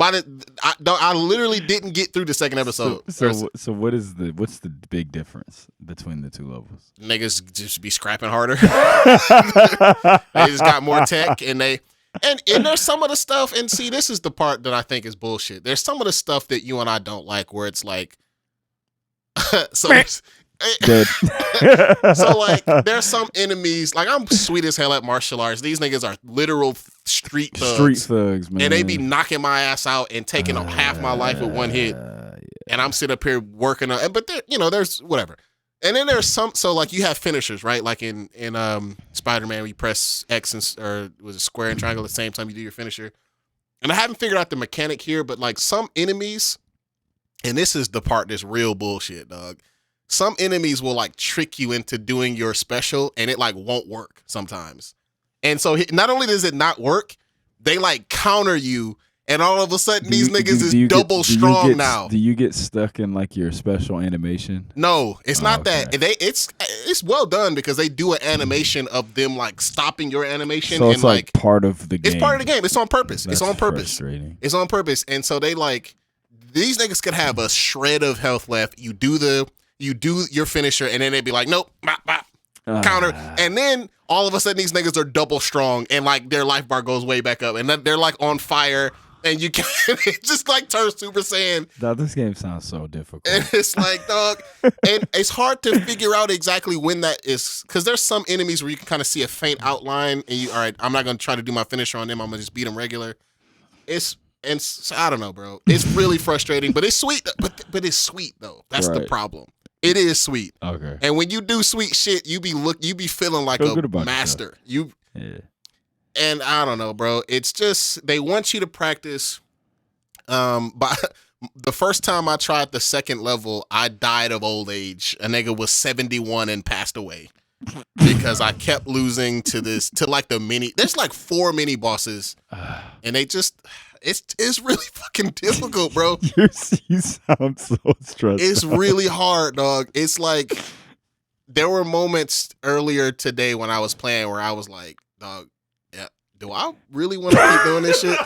I literally didn't get through the second episode. So what's the big difference between the 2 levels? Niggas just be scrapping harder. They just got more tech, and there's some of the stuff. And see, this is the part that I think is bullshit. There's some of the stuff that you and I don't like, where it's like, so like there's some enemies, like I'm sweet as hell at martial arts. These niggas are literal street thugs, man. And they be knocking my ass out and taking half my life with one hit. And I'm sitting up here working on, but there's whatever. And then there's some, so like you have finishers, right? Like in Spider-Man, you press X or was it square and triangle at the same time you do your finisher. And I haven't figured out the mechanic here, but like some enemies, and this is the part that's real bullshit, dog. Some enemies will like trick you into doing your special, and it like won't work sometimes. And so not only does it not work, they like counter you, and all of a sudden these niggas is double strong now. Do you get stuck in like your special animation? No, it's not that. It's well done because they do an animation of them like stopping your animation. So it's and like part of the game. It's part of the game. It's on purpose. That's it's on purpose. Frustrating. It's on purpose. And so they like, these niggas could have a shred of health left. You do your finisher, and then they'd be like, nope, bop, bop, counter. And then all of a sudden these niggas are double strong, and like their life bar goes way back up, and then they're like on fire, and you can't, it just like turns Super Saiyan. Dog, this game sounds so difficult. And it's like, dog, and it's hard to figure out exactly when that is, because there's some enemies where you can kind of see a faint outline, and all right, I'm not going to try to do my finisher on them, I'm going to just beat them regular. So I don't know, bro. It's really frustrating, but it's sweet. But it's sweet though. That's the problem. It is sweet. Okay. And when you do sweet shit, you be feeling like a master. And I don't know, bro. It's just they want you to practice. But the first time I tried the second level, I died of old age. A nigga was 71 and passed away because I kept losing to like the mini. There's like 4 mini bosses, and they just. It's really fucking difficult, bro. You sound so stressed. It's really hard, dog. It's like there were moments earlier today when I was playing where I was like, dog, yeah, do I really want to keep doing this shit?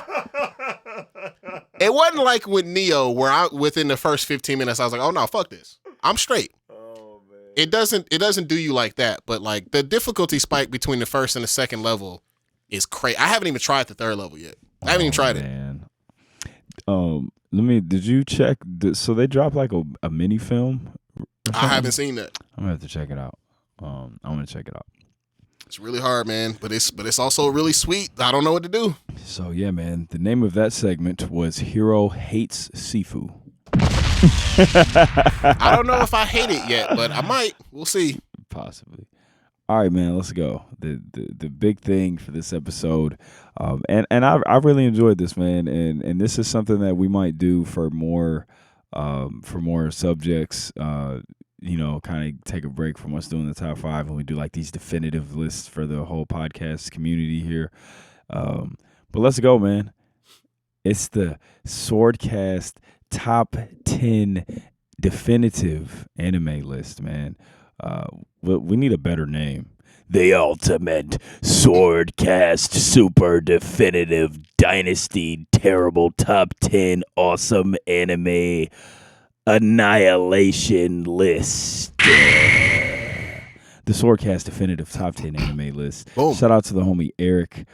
It wasn't like with Neo where within the first 15 minutes I was like, oh no, fuck this. I'm straight. Oh man. It doesn't do you like that, but like the difficulty spike between the first and the second level is crazy. I haven't even tried the third level yet. I haven't even tried it. Did you check? So they dropped like a mini film. I haven't seen that. I'm gonna have to check it out. I'm gonna check it out. It's really hard, man, but it's also really sweet. I don't know what to do. So yeah, man. The name of that segment was Hero Hates Sifu. I don't know if I hate it yet, but I might. We'll see. Possibly. All right, man. Let's go. The big thing for this episode, and I really enjoyed this, man. And this is something that we might do for more subjects. Kind of take a break from us doing the top 5, and we do like these definitive lists for the whole podcast community here. But let's go, man. It's the SwordCast top 10 definitive anime list, man. We need a better name. The ultimate SwordCast super definitive dynasty terrible top 10 awesome anime annihilation list. The SwordCast definitive top 10 anime list. Boom. Shout out to the homie Eric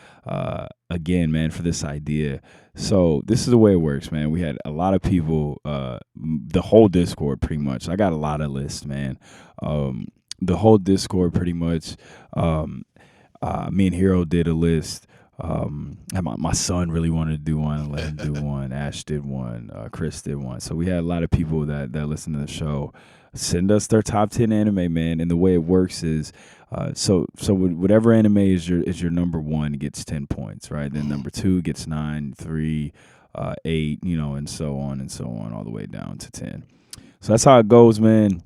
again, man, for this idea. So this is the way it works, man. We had a lot of people, the whole Discord pretty much. I got a lot of lists, man. The whole Discord pretty much. Me and Hero did a list. My son really wanted to do one. I let him do one. Ash did one. Chris did one. So we had a lot of people that listen to the show send us their top 10 anime, man. And the way it works is, so whatever anime is your number 1 gets 10 points, right? Then number 2 gets 9, 3, 8, and so on all the way down to 10. So that's how it goes, man.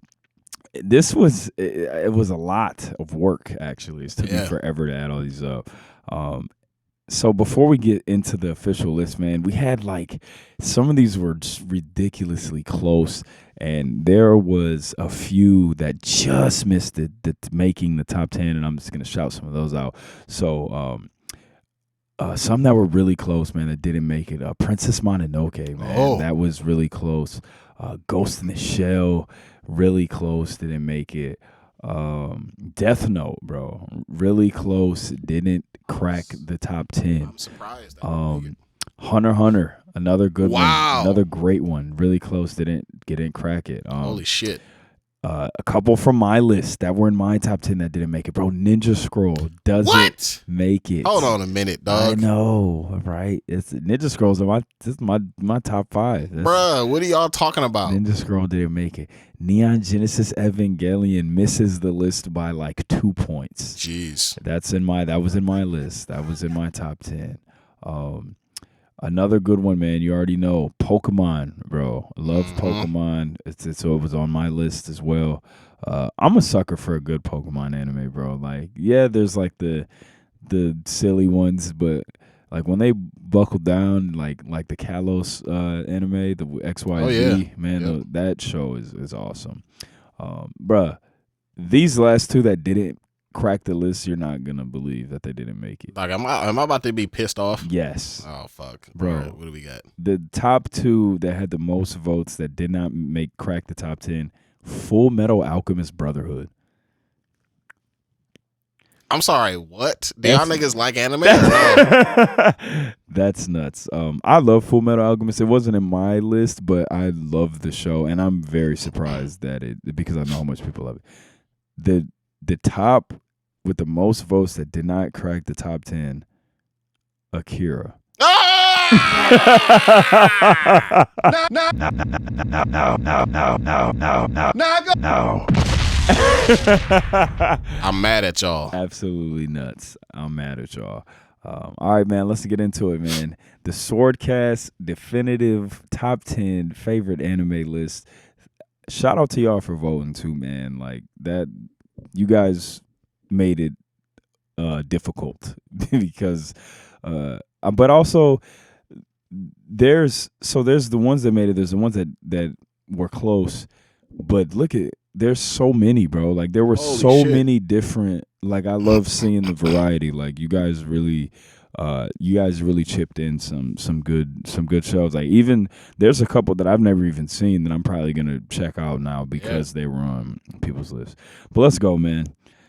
This was it was a lot of work, actually. It took me forever to add all these up. So before we get into the official list, man, we had like some of these were just ridiculously close, and there was a few that just missed it, making the top 10, and I'm just gonna shout some of those out. So some that were really close, man, that didn't make it. Princess Mononoke, man, that was really close. Ghost in the Shell, really close, didn't make it. Death Note, bro, really close, didn't crack the top 10. I'm surprised. Hunter x Hunter, another good one, Wow. another great one, really close, didn't crack it. Holy shit. A couple from my list that were in my top 10 that didn't make it, bro. Ninja Scroll doesn't make it. Hold on a minute, dog. I know, right? It's Ninja Scrolls are my top 5. Bruh, what are y'all talking about? Ninja Scroll didn't make it. Neon Genesis Evangelion misses the list by like 2 points. Jeez. That was in my list. That was in my top 10. Another good one, man. You already know Pokemon, bro. Love Pokemon. So it was on my list as well. I'm a sucker for a good Pokemon anime, bro. Like, yeah, there's like the silly ones, but like when they buckle down, like the Kalos anime, the XYZ, man, that show is awesome. Bruh, these last two that didn't crack the list, you're not gonna believe that they didn't make it. Like, am I about to be pissed off? Yes. Oh fuck, bro. All right, what do we got? The top 2 that had the most votes that did not crack the top 10: Full Metal Alchemist Brotherhood. I'm sorry, what? Do y'all niggas like anime? Or no? That's nuts. I love Full Metal Alchemist. It wasn't in my list, but I love the show, and I'm very surprised that because I know how much people love it. The top with the most votes that did not crack the top 10, Akira. No. I'm mad at y'all. Absolutely nuts. I'm mad at y'all. All right, man, let's get into it, man. The SwordCast definitive top 10 favorite anime list. Shout out to y'all for voting too, man. Like that, you guys made it difficult because but also there's the ones that made it, there's the ones that were close, but look at, there's so many, bro. Like there were Holy so shit. many different like I love seeing the variety. Like you guys really chipped in some good shows. Like even there's a couple that I've never even seen that I'm probably gonna check out now because they were on people's list. But let's go, man.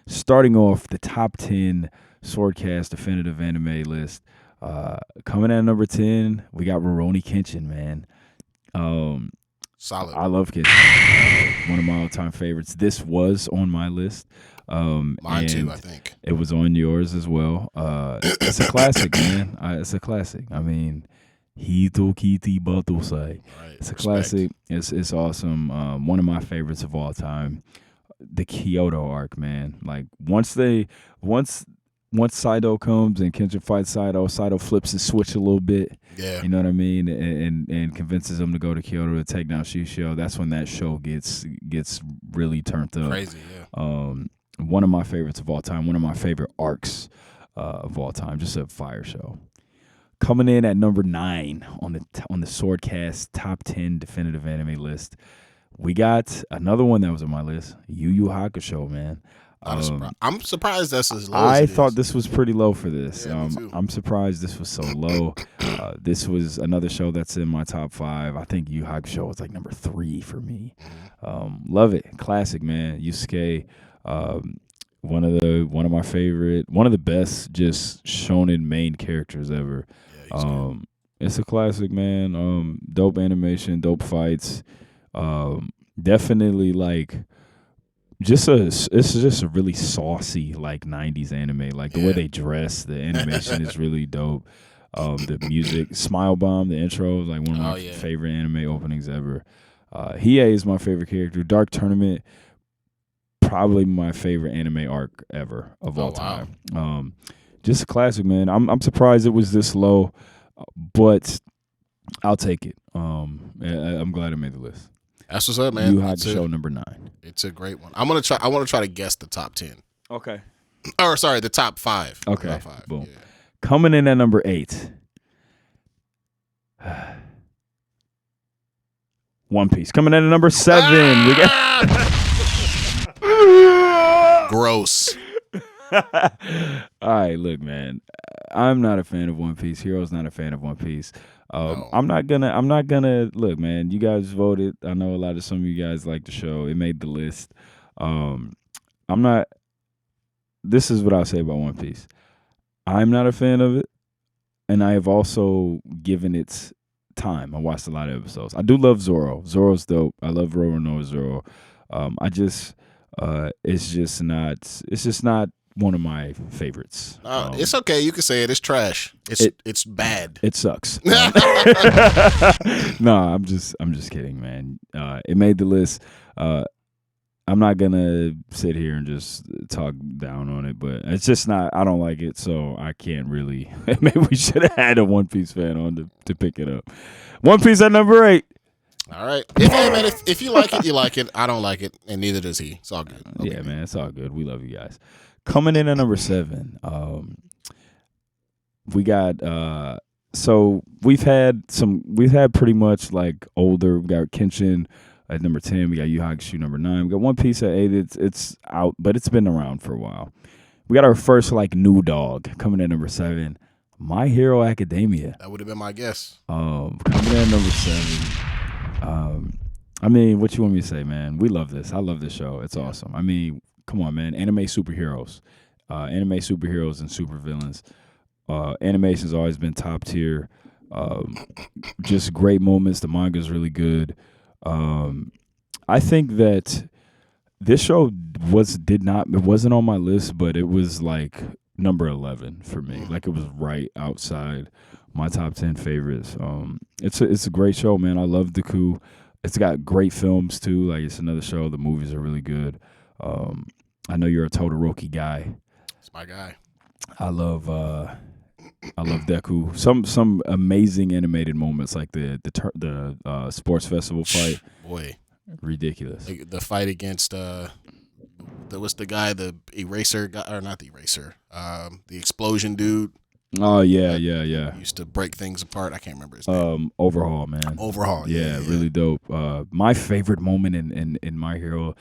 Starting off the top 10 SwordCast definitive anime list. Coming in at number 10, we got Rurouni Kenshin, man. Solid. I love Kenshin. One of my all-time favorites. This was on my list. Mine too, I think. It was on yours as well. It's a classic, man. It's a classic. I mean, Hito Kiti Batosai. It's a classic. It's awesome. One of my favorites of all time. The Kyoto arc, man. Like once Saido comes and Kenshin fights Saido flips his switch a little bit. Yeah. You know what I mean? And convinces him to go to Kyoto to take down Shishio. That's when that show gets really turned up. Crazy, yeah. One of my favorites of all time. One of my favorite arcs of all time. Just a fire show. Coming in at number 9 on the SwordCast top 10 definitive anime list, we got another one that was on my list. Yu Yu Hakusho, man. I'm surprised that's as low I as it thought is. this was pretty low for this. Yeah, me too. I'm surprised this was so low. This was another show that's in my top 5. I think Yu Yu Hakusho was like number 3 for me. Love it. Classic, man. Yusuke, one of my favorite, one of the best just shonen main characters ever. Yeah, it's a classic, man. Dope animation, dope fights. Definitely like it's just a really saucy like 90s anime. Like the way they dress, the animation is really dope. The music, Smile Bomb, the intro is like one of my favorite anime openings ever. Hiei is my favorite character. Dark Tournament, probably my favorite anime arc ever of all time. Just a classic, man. I'm surprised it was this low, but I'll take it. I'm glad it made the list. That's what's up, man. Yu Yu Hakusho number 9. It's a great one. I want to try to guess the top 10. Okay. Or sorry, the top 5. Okay. Top 5. Boom. Yeah. Coming in at number 8. One Piece. Coming in at number 7. We got Gross. All right, look, man. I'm not a fan of One Piece. Hero's not a fan of One Piece. No. I'm not gonna look, man. You guys voted. I know a lot of some of you guys like the show. It made the list. This is what I'll say about One Piece. I'm not a fan of it, and I have also given it time. I watched a lot of episodes. I do love Zoro. Zoro's dope. I love Roronoa Zoro. It's just not one of my favorites. It's okay. You can say it. It's trash. It's bad. It sucks. No, I'm just kidding, man. It made the list. I'm not gonna sit here and just talk down on it, but it's just not. I don't like it, so I can't really. Maybe we should have had a One Piece fan on to pick it up. One Piece at number 8. All right. If you like it, you like it. I don't like it, and neither does he. It's all good. Okay. Yeah, man, it's all good. We love you guys. Coming in at number 7, we got. So we've had pretty much like older. We got Kenshin at number 10. We got Yu Yu Hakusho number 9. We got One Piece at 8. It's out, but it's been around for a while. We got our first like new dog coming in at number 7. My Hero Academia. That would have been my guess. Coming in at number 7. I mean, what you want me to say, man? We love this. I love this show. It's awesome. I mean, come on, man. Anime superheroes and supervillains. Animation's always been top tier. Just great moments. The manga's really good. I think that this show wasn't on my list, but it was like number 11 for me. Like it was right outside my top 10 favorites. It's a great show, man. I love Deku. It's got great films too. Like it's another show. The movies are really good. I know you're a Todoroki guy. It's my guy. I love Deku. Some amazing animated moments like the sports festival fight. Boy, ridiculous. The fight against what's the guy, the eraser guy, or not the eraser, the explosion dude. Oh yeah. Used to break things apart. I can't remember his name. Overhaul, man. Overhaul. Yeah, really dope. My favorite moment in My Hero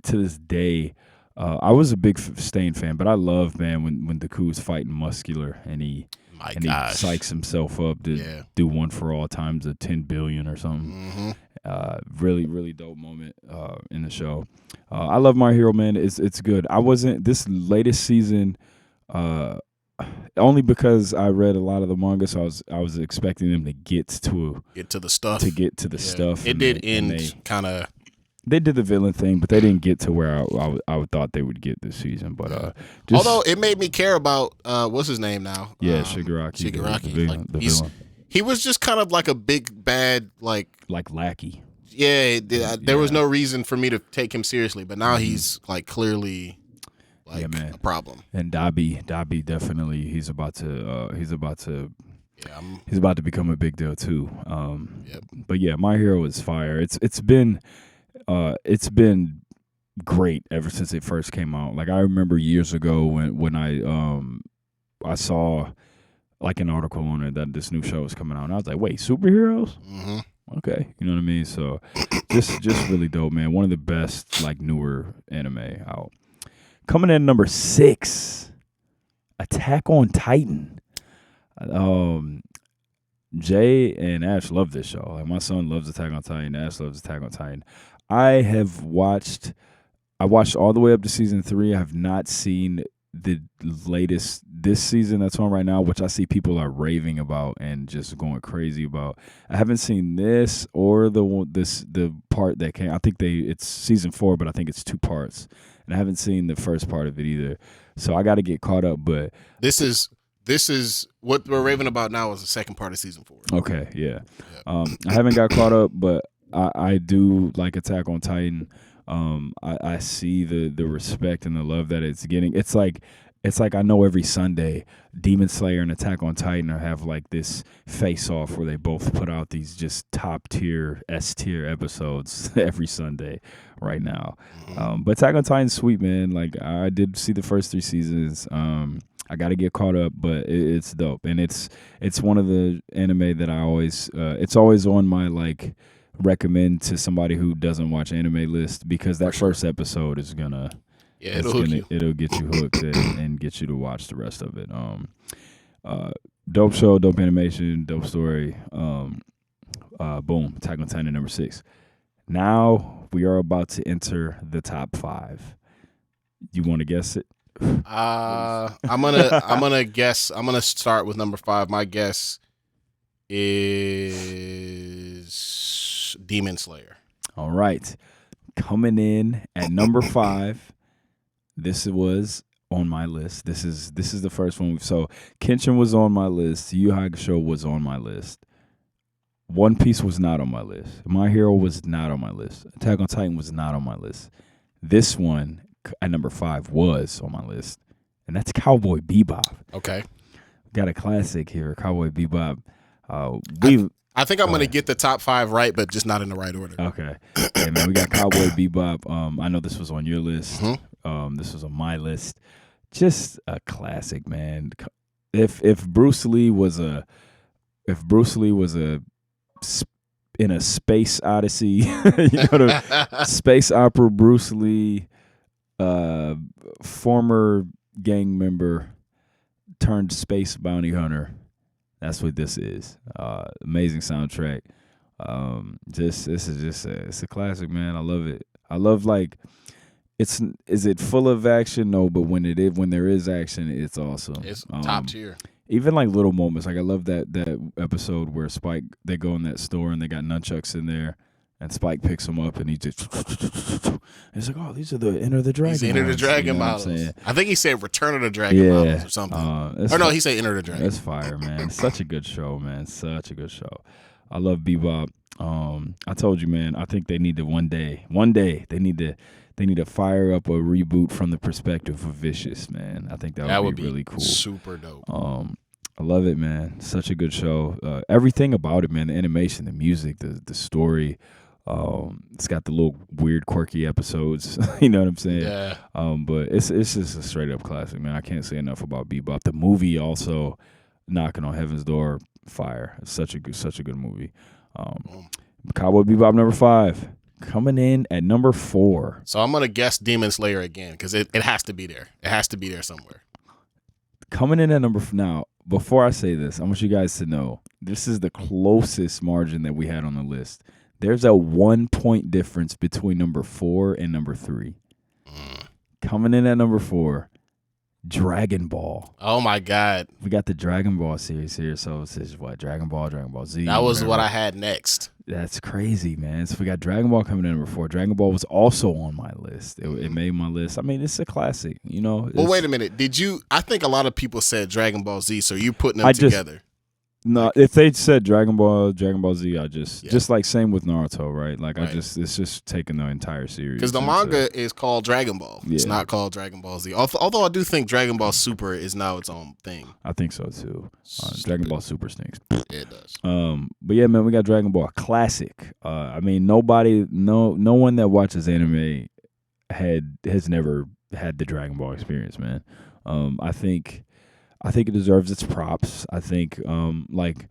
to this day I was a big Stain fan, but I love, man, when Deku's fighting Muscular and he psychs himself up to do One for All times a 10 billion or something. Really, really dope moment in the show. I love My Hero, man. It's good. I wasn't this latest season only because I read a lot of the manga, so I was expecting them to get to the stuff. Stuff. It did end kind of. They did the villain thing, but they didn't get to where I thought they would get this season. But although it made me care about what's his name now? Yeah, Shigaraki. The villain. He was just kind of like a big bad like lackey. Yeah, there was no reason for me to take him seriously, but now he's like clearly a problem. And Dabi definitely he's about to become a big deal too. But yeah, My Hero is fire. It's been great ever since it first came out. Like I remember years ago when I saw like an article on it that this new show was coming out, and I was like, wait, superheroes? Mm-hmm. Okay, you know what I mean? So just really dope, man. One of the best like newer anime out. Coming in number 6, Attack on Titan. Jay and Ash love this show. Like my son loves Attack on Titan. Ash loves Attack on Titan. I watched all the way up to season 3. I have not seen the latest this season that's on right now, which I see people are raving about and just going crazy about. I haven't seen this or the part that came. I think it's season 4, but I think it's 2 parts, and I haven't seen the first part of it either. So I got to get caught up. But this is what we're raving about now is the second part of season 4. Okay, yeah. I haven't got caught up, but I do like Attack on Titan. I see the respect and the love that it's getting. It's like I know every Sunday Demon Slayer and Attack on Titan have like this face off where they both put out these just top tier S tier episodes every Sunday right now. But Attack on Titan's sweet, man. Like I did see the first 3 seasons. I got to get caught up, but it's dope, and it's one of the anime that I always it's always on my like recommend to somebody who doesn't watch anime list, because that first episode is gonna it'll get you hooked and get you to watch the rest of it. Dope show, dope animation, dope story. Boom, Attack on Titan number 6. Now we are about to enter the top 5. You want to guess it? I'm gonna guess. I'm gonna start with number 5. My guess is Demon Slayer. All right, coming in at number 5. This was on my list. This is the first one. So Kenshin was on my list. Yu Yu Hakusho was on my list. One Piece was not on my list. My Hero was not on my list. Attack on Titan was not on my list. This one at number 5 was on my list, and that's Cowboy Bebop. Okay, got a classic here, Cowboy Bebop. I think I'm going to get the top 5 right, but just not in the right order. Okay. Hey, man, we got Cowboy Bebop. I know this was on your list. This was on my list. Just a classic, man. If Bruce Lee was in a space odyssey, the space opera Bruce Lee, former gang member turned space bounty hunter. That's what this is. Amazing soundtrack. It's a classic, man. I love it. I love is it full of action? No, but when there is action, it's awesome. It's top tier. Even like little moments. Like I love that episode where Spike, they go in that store and they got nunchucks in there, and Spike picks them up and he just he's like, oh, these are the Enter the Dragon. He's Enter the Dragon models. I think he said Return of the Dragon models or something. He said Enter the Dragon. That's fire, man. Such a good show, man. Such a good show. I love Bebop. I told you, man. I think they need to one day they need to fire up a reboot from the perspective of Vicious, man. I think that would be really cool. Super dope. I love it, man. Such a good show. Everything about it, man. The animation, the music, the story. It's got the little weird, quirky episodes. You know what I'm saying? Yeah. But it's just a straight up classic, man. I can't say enough about Bebop. The movie also, Knocking on Heaven's Door, fire. It's such a good movie. Cowboy Bebop number 5. Coming in at number 4. So I'm gonna guess Demon Slayer again because it has to be there. It has to be there somewhere. Coming in at now, before I say this, I want you guys to know this is the closest margin that we had on the list. There's a 1 point difference between number 4 and number 3. Coming in at number 4, Dragon Ball. Oh my God. We got the Dragon Ball series here. So this is what? Dragon Ball Z. That was whatever. what I had next. That's crazy, man. So we got Dragon Ball coming in number 4. Dragon Ball was also on my list. It made my list. I mean, it's a classic, you know. Well, wait a minute. I think a lot of people said Dragon Ball Z, so you putting them together. No, if they said Dragon Ball Z, I just like same with Naruto, right? Like right. it's just taking the entire series. Because the manga is called Dragon Ball. Yeah. It's not called Dragon Ball Z. Although I do think Dragon Ball Super is now its own thing. I think so too. Dragon Ball Super stinks. It does. But yeah, man, we got Dragon Ball classic. I mean, no one that watches anime has never had the Dragon Ball experience, man. I think it deserves its props. I think like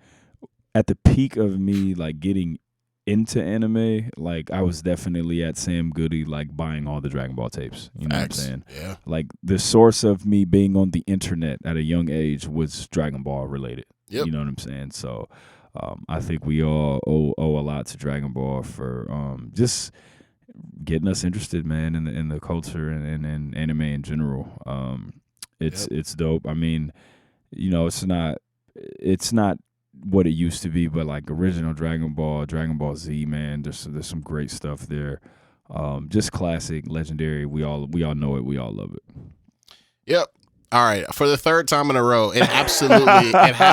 at the peak of me like getting into anime, like I was definitely at Sam Goody like buying all the Dragon Ball tapes. You know what I'm saying? Yeah. Like the source of me being on the internet at a young age was Dragon Ball related. Yep. You know what I'm saying? So I think we all owe a lot to Dragon Ball for just getting us interested, man, in the culture and in anime in general. It's dope. I mean, you know, it's not what it used to be, but like original Dragon Ball Z, man, there's some great stuff there. Just classic, legendary. We all know it. We all love it. Yep. All right. For the third time in a row, it has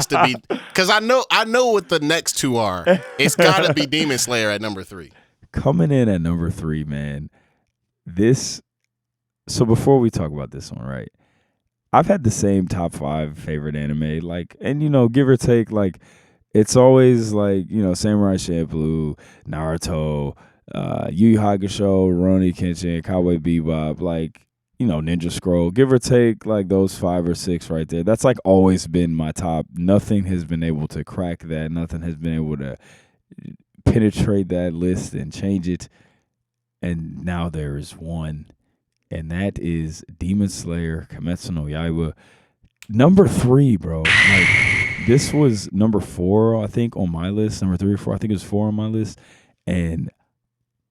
to be, because I know what the next two are. It's got to be Demon Slayer at number 3. Coming in at number 3, man. So before we talk about this one, right? I've had the same top 5 favorite anime, like, and you know, give or take, like, it's always like, you know, Samurai Champloo, Naruto, Yu Yu Hakusho, Rurouni Kenshin, Cowboy Bebop, like, you know, Ninja Scroll, give or take, like those 5 or 6 right there. That's like always been my top. Nothing has been able to crack that. Nothing has been able to penetrate that list and change it. And now there is one. And that is Demon Slayer, Kimetsu no Yaiba. Number 3, bro. Like, this was number 4, I think, on my list. Number 3 or 4. I think it was 4 on my list. And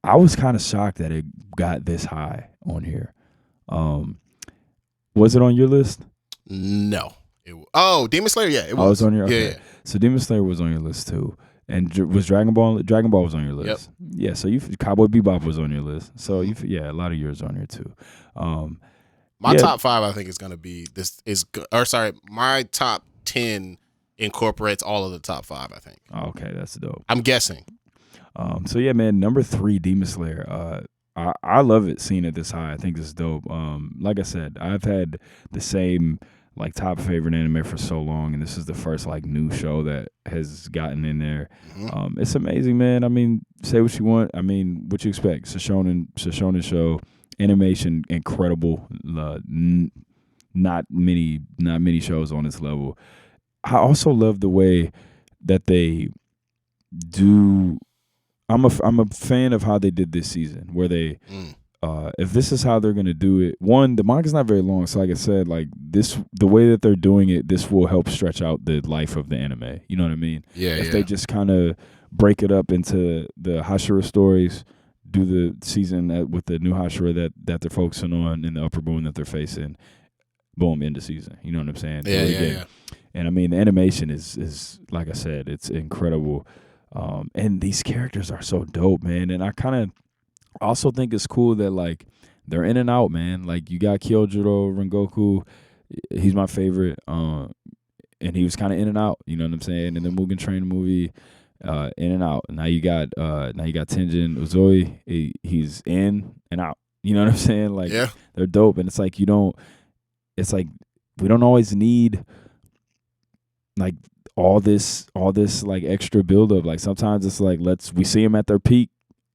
I was kind of shocked that it got this high on here. Was it on your list? No. Demon Slayer, yeah. It was. Oh, it was on your okay. Yeah. So Demon Slayer was on your list, too. And was Dragon Ball was on your list. Yep. Yeah, so Cowboy Bebop was on your list. So a lot of yours on here too. My top 5 I think is going to be my top 10 incorporates all of the top 5, I think. Okay, that's dope. I'm guessing. So yeah, man, number 3 Demon Slayer. I love it seeing it this high. I think it's dope. Like I said, I've had the same like top favorite anime for so long, and this is the first like new show that has gotten in there. Mm-hmm. It's amazing, man. I mean, say what you want. I mean, what you expect? It's a shonen show, animation incredible. Not many shows on this level. I also love the way that they do. I'm a fan of how they did this season, where they. If this is how they're gonna do it, one, the manga's not very long, so like I said, like this, the way that they're doing it, this will help stretch out the life of the anime. You know what I mean? Yeah. If they just kind of break it up into the Hashira stories, do the season with the new Hashira that they're focusing on, and the upper moon that they're facing, boom, end of season. You know what I'm saying? Yeah. And I mean, the animation is like I said, it's incredible, and these characters are so dope, man. And I also think it's cool that like they're in and out, man. Like you got Kyojuro Rengoku, he's my favorite, and he was kind of in and out. You know what I'm saying? In the Mugen Train movie, in and out. Now you got Tenjin Uzui, he's in and out. You know what I'm saying? Like they're dope, and it's like we don't always need like all this like extra buildup. Like sometimes it's like we see them at their peak,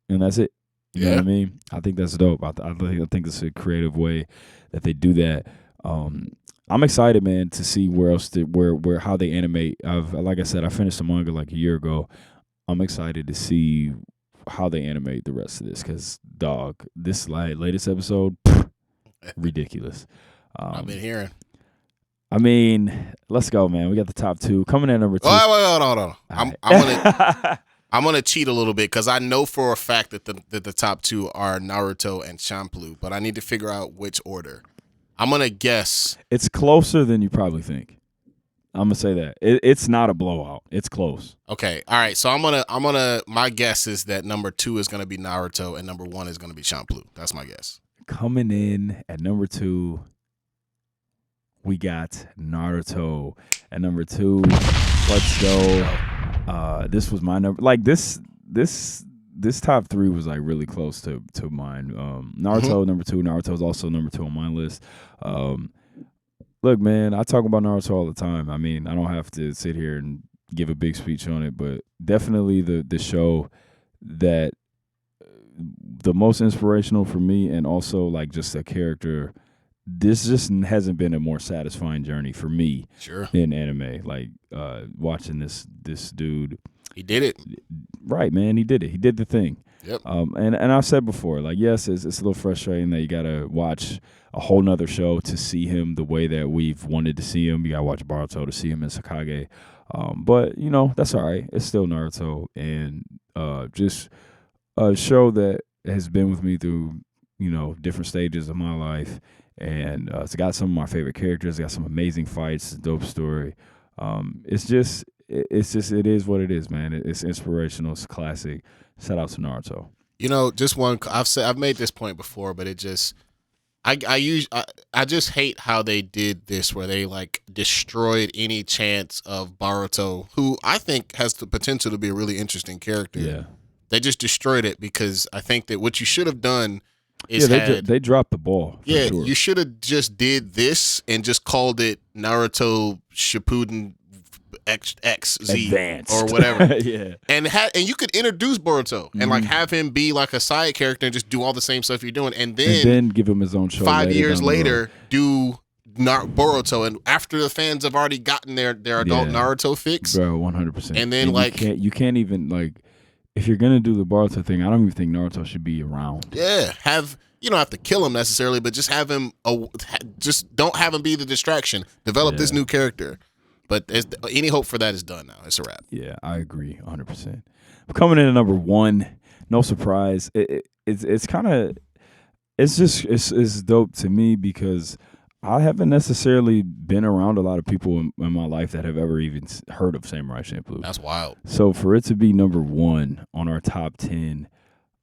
and that's it. You know what I mean? I think that's dope. I think it's a creative way that they do that. I'm excited, man, to see how they animate. Like I said, I finished the manga like a year ago. I'm excited to see how they animate the rest of this, because dog, this latest episode, ridiculous. I've been hearing. I mean, let's go, man. We got the top 2 coming in at number 2. Wait, hold on. All I'm gonna cheat a little bit because I know for a fact that the top 2 are Naruto and Champloo, but I need to figure out which order. I'm gonna guess It's closer than you probably think. I'm gonna say that it's not a blowout. It's close. Okay, all right. So I'm gonna. My guess is that number 2 is gonna be Naruto and number 1 is gonna be Champloo. That's my guess. Coming in at number 2, we got Naruto. At number 2, let's go. This was my number. Like this top 3 was like really close to mine. Naruto number 2. Naruto is also number 2 on my list. Look, man, I talk about Naruto all the time. I mean, I don't have to sit here and give a big speech on it, but definitely the show that the most inspirational for me, and also like just a character. This just hasn't been a more satisfying journey for me in anime. Like watching this dude. He did it. Right, man. He did it. He did the thing. Yep. And I've said before, like, yes, it's a little frustrating that you got to watch a whole nother show to see him the way that we've wanted to see him. You got to watch Boruto to see him in Sakage. But, you know, that's all right. It's still Naruto. And just a show that has been with me through, you know, different stages of my life. And it's got some of my favorite characters. It's got some amazing fights. It's a dope story. It is what it is, man. It's inspirational. It's classic. Shout out to Naruto. You know, just one. I've made this point before, but it just I just hate how they did this, where they like destroyed any chance of Boruto, who I think has the potential to be a really interesting character. Yeah, they just destroyed it because I think that what you should have done is they dropped the ball. Yeah, sure. You should have just did this and just called it Naruto Shippuden XZ Advanced or whatever. Yeah, and you could introduce Boruto and like have him be like a side character and just do all the same stuff you're doing, and then give him his own show. 5 years later, do Boruto, and after the fans have already gotten their adult Naruto fix, bro, 100%. And then like you can't even like, if you're gonna do the Boruto thing, I don't even think Naruto should be around. Yeah, you don't have to kill him necessarily, but just have him. Just don't have him be the distraction. Develop this new character. But any hope for that is done now. It's a wrap. Yeah, I agree 100%. Coming in at number 1, no surprise. It's kind of it's dope to me because I haven't necessarily been around a lot of people in my life that have ever even heard of Samurai Champloo. That's wild. So for it to be number 1 on our top 10,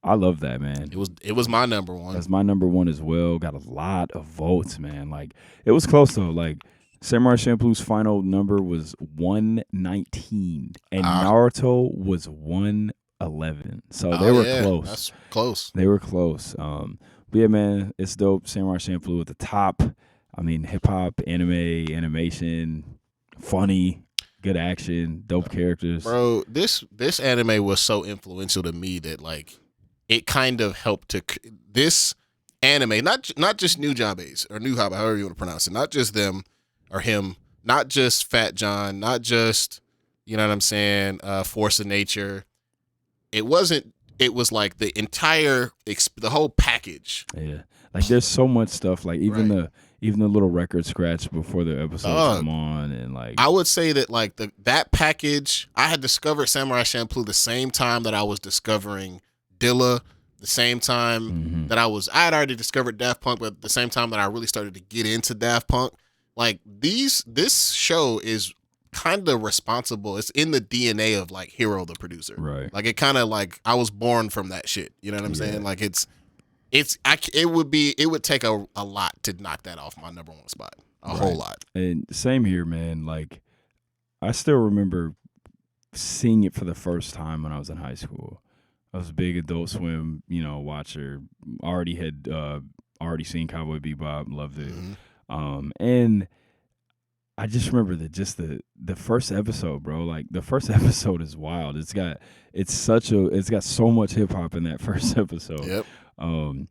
I love that, man. It was my number 1. That's my number 1 as well. Got a lot of votes, man. Like, it was close though. Like, Samurai Champloo's final number was 119, and Naruto was 111. So they were close. That's close. They were close. But yeah, man, it's dope. Samurai Champloo at the top. I mean, hip hop, anime, animation, funny, good action, dope characters. Bro, this anime was so influential to me that like it kind of helped to this anime, not just New Jabes or New Haba, however you want to pronounce it, not just them. Or him, not just Fat John, not just, you know what I'm saying, Force of Nature. It was like the entire, the whole package. Yeah, like there's so much stuff. Like even the little record scratch before the episodes come on, and like I would say that like that package, I had discovered Samurai Champloo the same time that I was discovering Dilla. The same time that I had already discovered Daft Punk, but at the same time that I really started to get into Daft Punk. Like this show is kind of responsible. It's in the DNA of like Hero the producer. Right. Like it kind of like I was born from that shit. You know what I'm saying? Like it would take a lot to knock that off my number 1 spot. A whole lot. And same here, man. Like I still remember seeing it for the first time when I was in high school. I was a big Adult Swim, watcher. Already seen Cowboy Bebop, loved it. And I just remember that just the first episode, bro. Like the first episode is wild. It's got so much hip hop in that first episode. Yep. And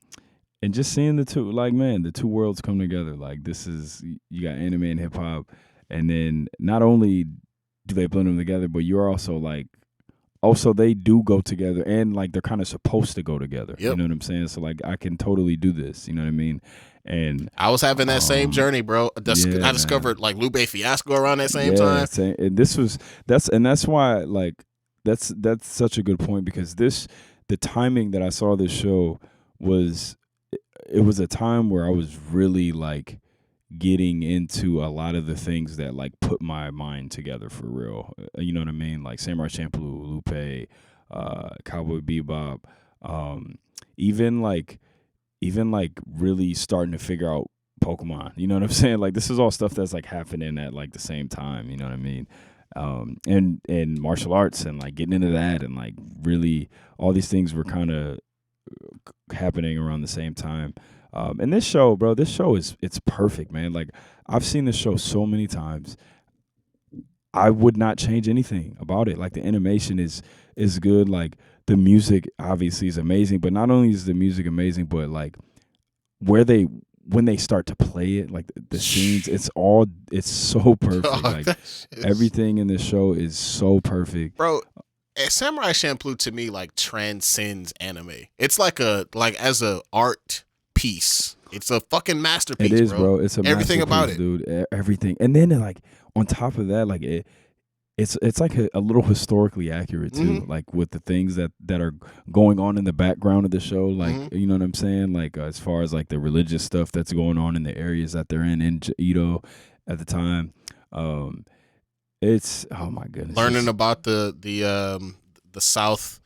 just seeing the two worlds come together. Like you got anime and hip hop, and then not only do they blend them together, but you're also like also they do go together, and like they're kind of supposed to go together. Yep. You know what I'm saying? So like I can totally do this. You know what I mean? And I was having that same journey, bro. I discovered like Lupe Fiasco around that same time. And that's why like that's such a good point, because the timing that I saw this show was, it was a time where I was really like getting into a lot of the things that like put my mind together for real. You know what I mean? Like Samurai Champloo, Lupe, Cowboy Bebop, even like really starting to figure out Pokemon. You know what I'm saying? Like this is all stuff that's like happening at like the same time. You know what I mean? And martial arts and like getting into that, and like really all these things were kind of happening around the same time. And this show, bro, it's perfect, man. Like I've seen this show so many times. I would not change anything about it. Like the animation is good. Like the music obviously is amazing, but not only is the music amazing, but like when they start to play it, like the scenes, it's so perfect. Like everything in this show is so perfect, bro. Samurai Champloo to me like transcends anime. It's like as a art piece. It's a fucking masterpiece. It is, bro. It's a everything about it, dude. Everything, and then like on top of that, like it's like a little historically accurate too, like with the things that are going on in the background of the show, like you know what I'm saying, like as far as like the religious stuff that's going on in the areas that they're in Edo at the time. It's, oh my goodness, learning about the South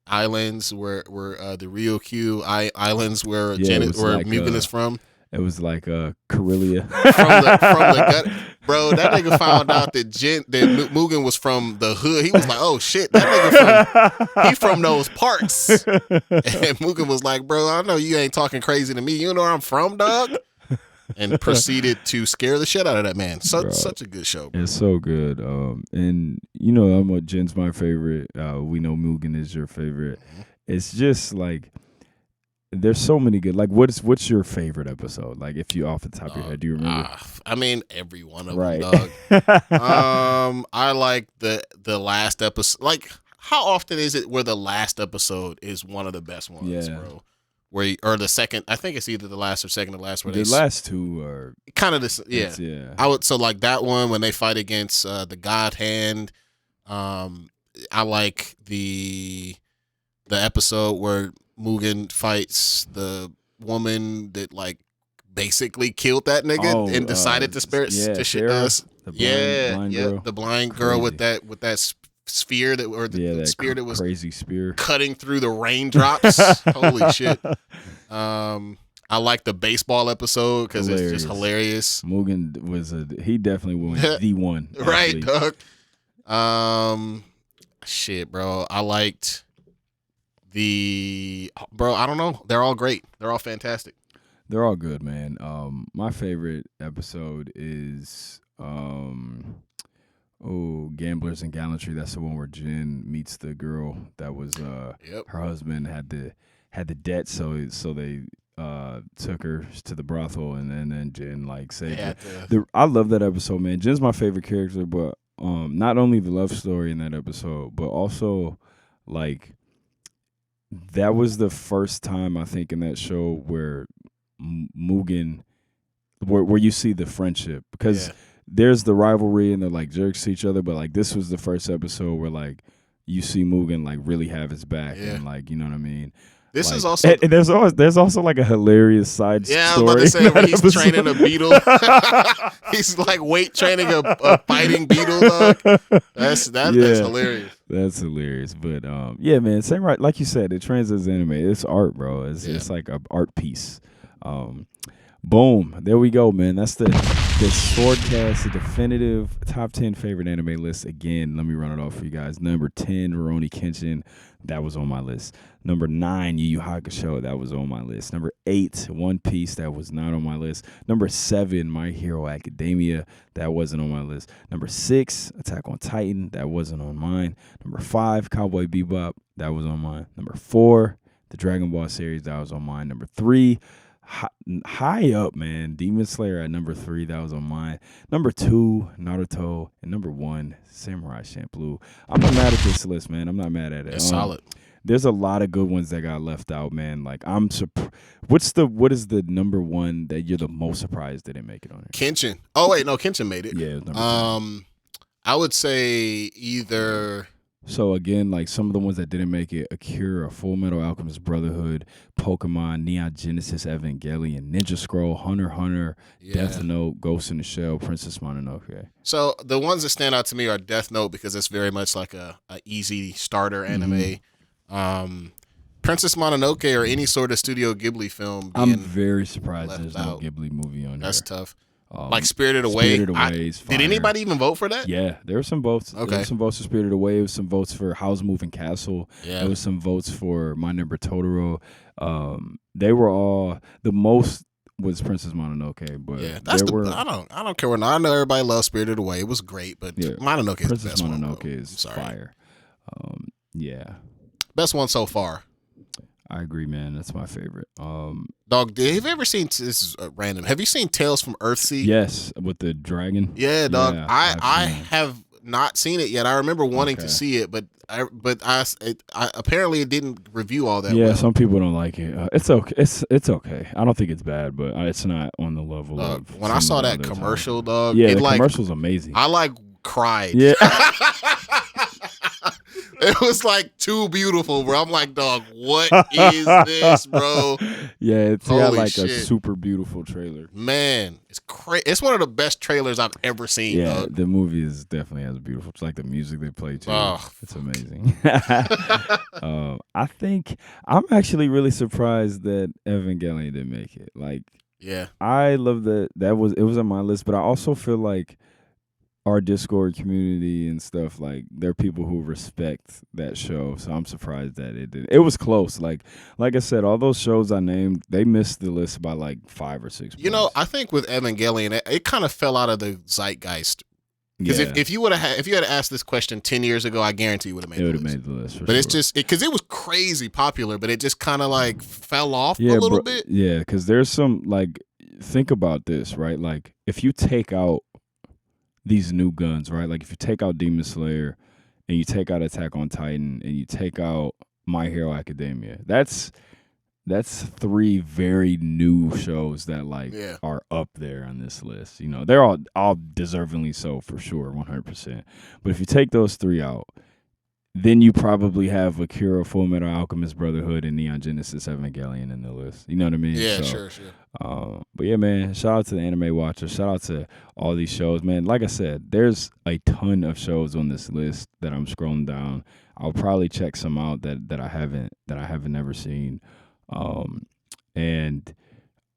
Islands where the Ryukyu Islands where Mugen is from. It was like Karelia. from the gut. Bro, that nigga found out that Mugen was from the hood. He was like, oh shit, that nigga he from those parts. And Mugen was like, bro, I know you ain't talking crazy to me. You know where I'm from, dog? And proceeded to scare the shit out of that man. Such a good show, bro. It's so good. And you know, Jin's my favorite. We know Mugen is your favorite. It's just like, there's so many good. Like, what's your favorite episode? Like, if you off the top of your head, do you remember? I mean, every one of them, dog. I like the last episode. Like, how often is it where the last episode is one of the best ones, bro? Or the second? I think it's either the last or second to last. Where the last two are kind of this. Yeah. I would like that one when they fight against the God Hand. I like the episode where Mugen fights the woman that like basically killed that nigga and decided to spare to shit us. The blind girl with that sphere that spear that was crazy spear cutting through the raindrops. Holy shit. I like the baseball episode because it's just hilarious. Mugen he definitely won the one. Right, dog. Shit, bro. I liked I don't know. They're all great. They're all fantastic. They're all good, man. My favorite episode is Gamblers and Gallantry. That's the one where Jin meets the girl that was her husband had the debt, so they took her to the brothel, and then Jin like saved her. I love that episode, man. Jin's my favorite character, but not only the love story in that episode, but also like that was the first time I think in that show where Mugen, where you see the friendship, because there's the rivalry and they're like jerks to each other, but like this was the first episode where like you see Mugen like really have his back and like, you know what I mean. This like, is also and there's also like a hilarious side story. I was about to say when he's training a beetle. He's like weight training a fighting beetle, dog. That's hilarious. That's hilarious. But yeah, man, same right. Like you said, it transcends anime. It's art, bro. It's like an art piece. Boom. There we go, man. That's the SwordCast, the definitive top 10 favorite anime list. Again, let me run it off for you guys. Number 10, Rurouni Kenshin. That was on my list. Number 9, Yu Yu Hakusho. That was on my list. Number 8, One Piece. That was not on my list. Number 7, My Hero Academia. That wasn't on my list. Number 6, Attack on Titan. That wasn't on mine. Number 5, Cowboy Bebop. That was on mine. Number 4, the Dragon Ball series. That was on mine. Number 3, high up, man. Demon Slayer at number 3. That was on mine. Number 2, Naruto, and number 1, Samurai Champloo. I'm not mad at this list, man. I'm not mad at it. It's solid. There's a lot of good ones that got left out, man. Like I'm what is the number 1 that you're the most surprised didn't make it on here? Kenshin. Oh wait, no, Kenshin made it. Yeah, it was number 2. I would say either. So again, like some of the ones that didn't make it: Akira, Full Metal Alchemist Brotherhood, Pokemon, Neon Genesis Evangelion, Ninja Scroll, Hunter x Hunter, Death Note, Ghost in the Shell, Princess Mononoke. So the ones that stand out to me are Death Note because it's very much like a easy starter anime. Princess Mononoke or any sort of Studio Ghibli film. I'm very surprised there's no Ghibli movie on That's here. tough. Like Spirited Away. Spirited Away is fire. Did anybody even vote for that? Yeah, there were some votes. Okay. There were some votes for Spirited Away. There was some votes for Howl's Moving Castle. Yeah. There was some votes for My Neighbor Totoro. They were all the most was Princess Mononoke, but yeah, that's I don't care what. I know everybody loves Spirited Away. It was great, but Mononoke is the best one. Princess Mononoke is fire. Yeah, best one so far. I agree, man. That's my favorite. Dog, have you ever seen? This is random. Have you seen Tales from Earthsea? Yes, with the dragon. Yeah, dog. Yeah, I have not seen it yet. I remember wanting to see it, but I apparently it didn't review all that. Yeah, some people don't like it. It's okay. It's okay. I don't think it's bad, but it's not on the level of. When I saw that commercial, dog. Yeah, the commercial's amazing. I cried. Yeah. It was like too beautiful, bro. I'm like, dog, what is this, bro? Yeah, it's got like a super beautiful trailer. Man, it's crazy. It's one of the best trailers I've ever seen. Yeah, dog. The movie definitely has beautiful. It's like the music they play too. Oh. It's amazing. I think I'm actually really surprised that Evangelion didn't make it. Like, yeah, I love that. It was on my list, but I also feel like our Discord community and stuff, like there are people who respect that show, so I'm surprised that it did. It was close. Like I said, all those shows I named, they missed the list by like 5 or 6 points. You know, I think with Evangelion, it kind of fell out of the zeitgeist. Because if you had asked this question 10 years ago, I guarantee you would have made. It would have made the list. But it's just because it was crazy popular, but it just kind of like fell off a little bit. Yeah, because there's some like think about this, right? Like if you take out these new guns, right? Like if you take out Demon Slayer and you take out Attack on Titan and you take out My Hero Academia, that's 3 very new shows that are up there on this list. You know, they're all deservingly so for sure, 100%. But if you take those 3 out, then you probably have Akira, Full Metal Alchemist Brotherhood, and Neon Genesis Evangelion in the list. You know what I mean? Yeah, sure. But yeah, man, shout out to the anime watchers. Shout out to all these shows, man. Like I said, there's a ton of shows on this list that I'm scrolling down. I'll probably check some out that I haven't ever seen. And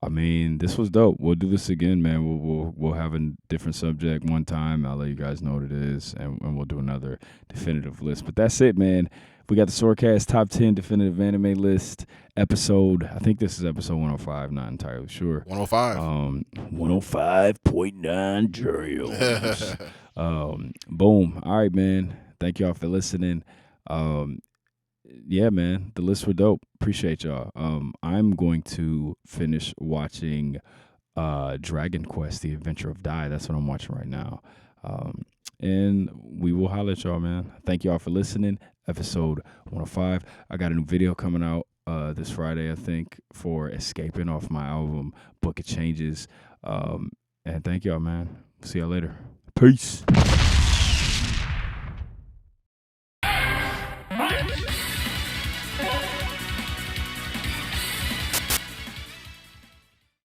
I mean, this was dope. We'll do this again, man. We'll have a different subject one time. I'll let you guys know what it is, and we'll do another definitive list. But that's it, man. We got the SwordCast Top 10 Definitive Anime List episode. I think this is episode 105. Not entirely sure. 105. 105.9 Drills. Boom. All right, man. Thank y'all for listening. Yeah, man, the lists were dope. Appreciate y'all. I'm going to finish watching Dragon Quest: The Adventure of Dai. That's what I'm watching right now. And we will holler at y'all, man. Thank y'all for listening. Episode 105. I got a new video coming out this Friday, I think, for Escaping off my album Book of Changes. And thank y'all, man. See y'all later. Peace.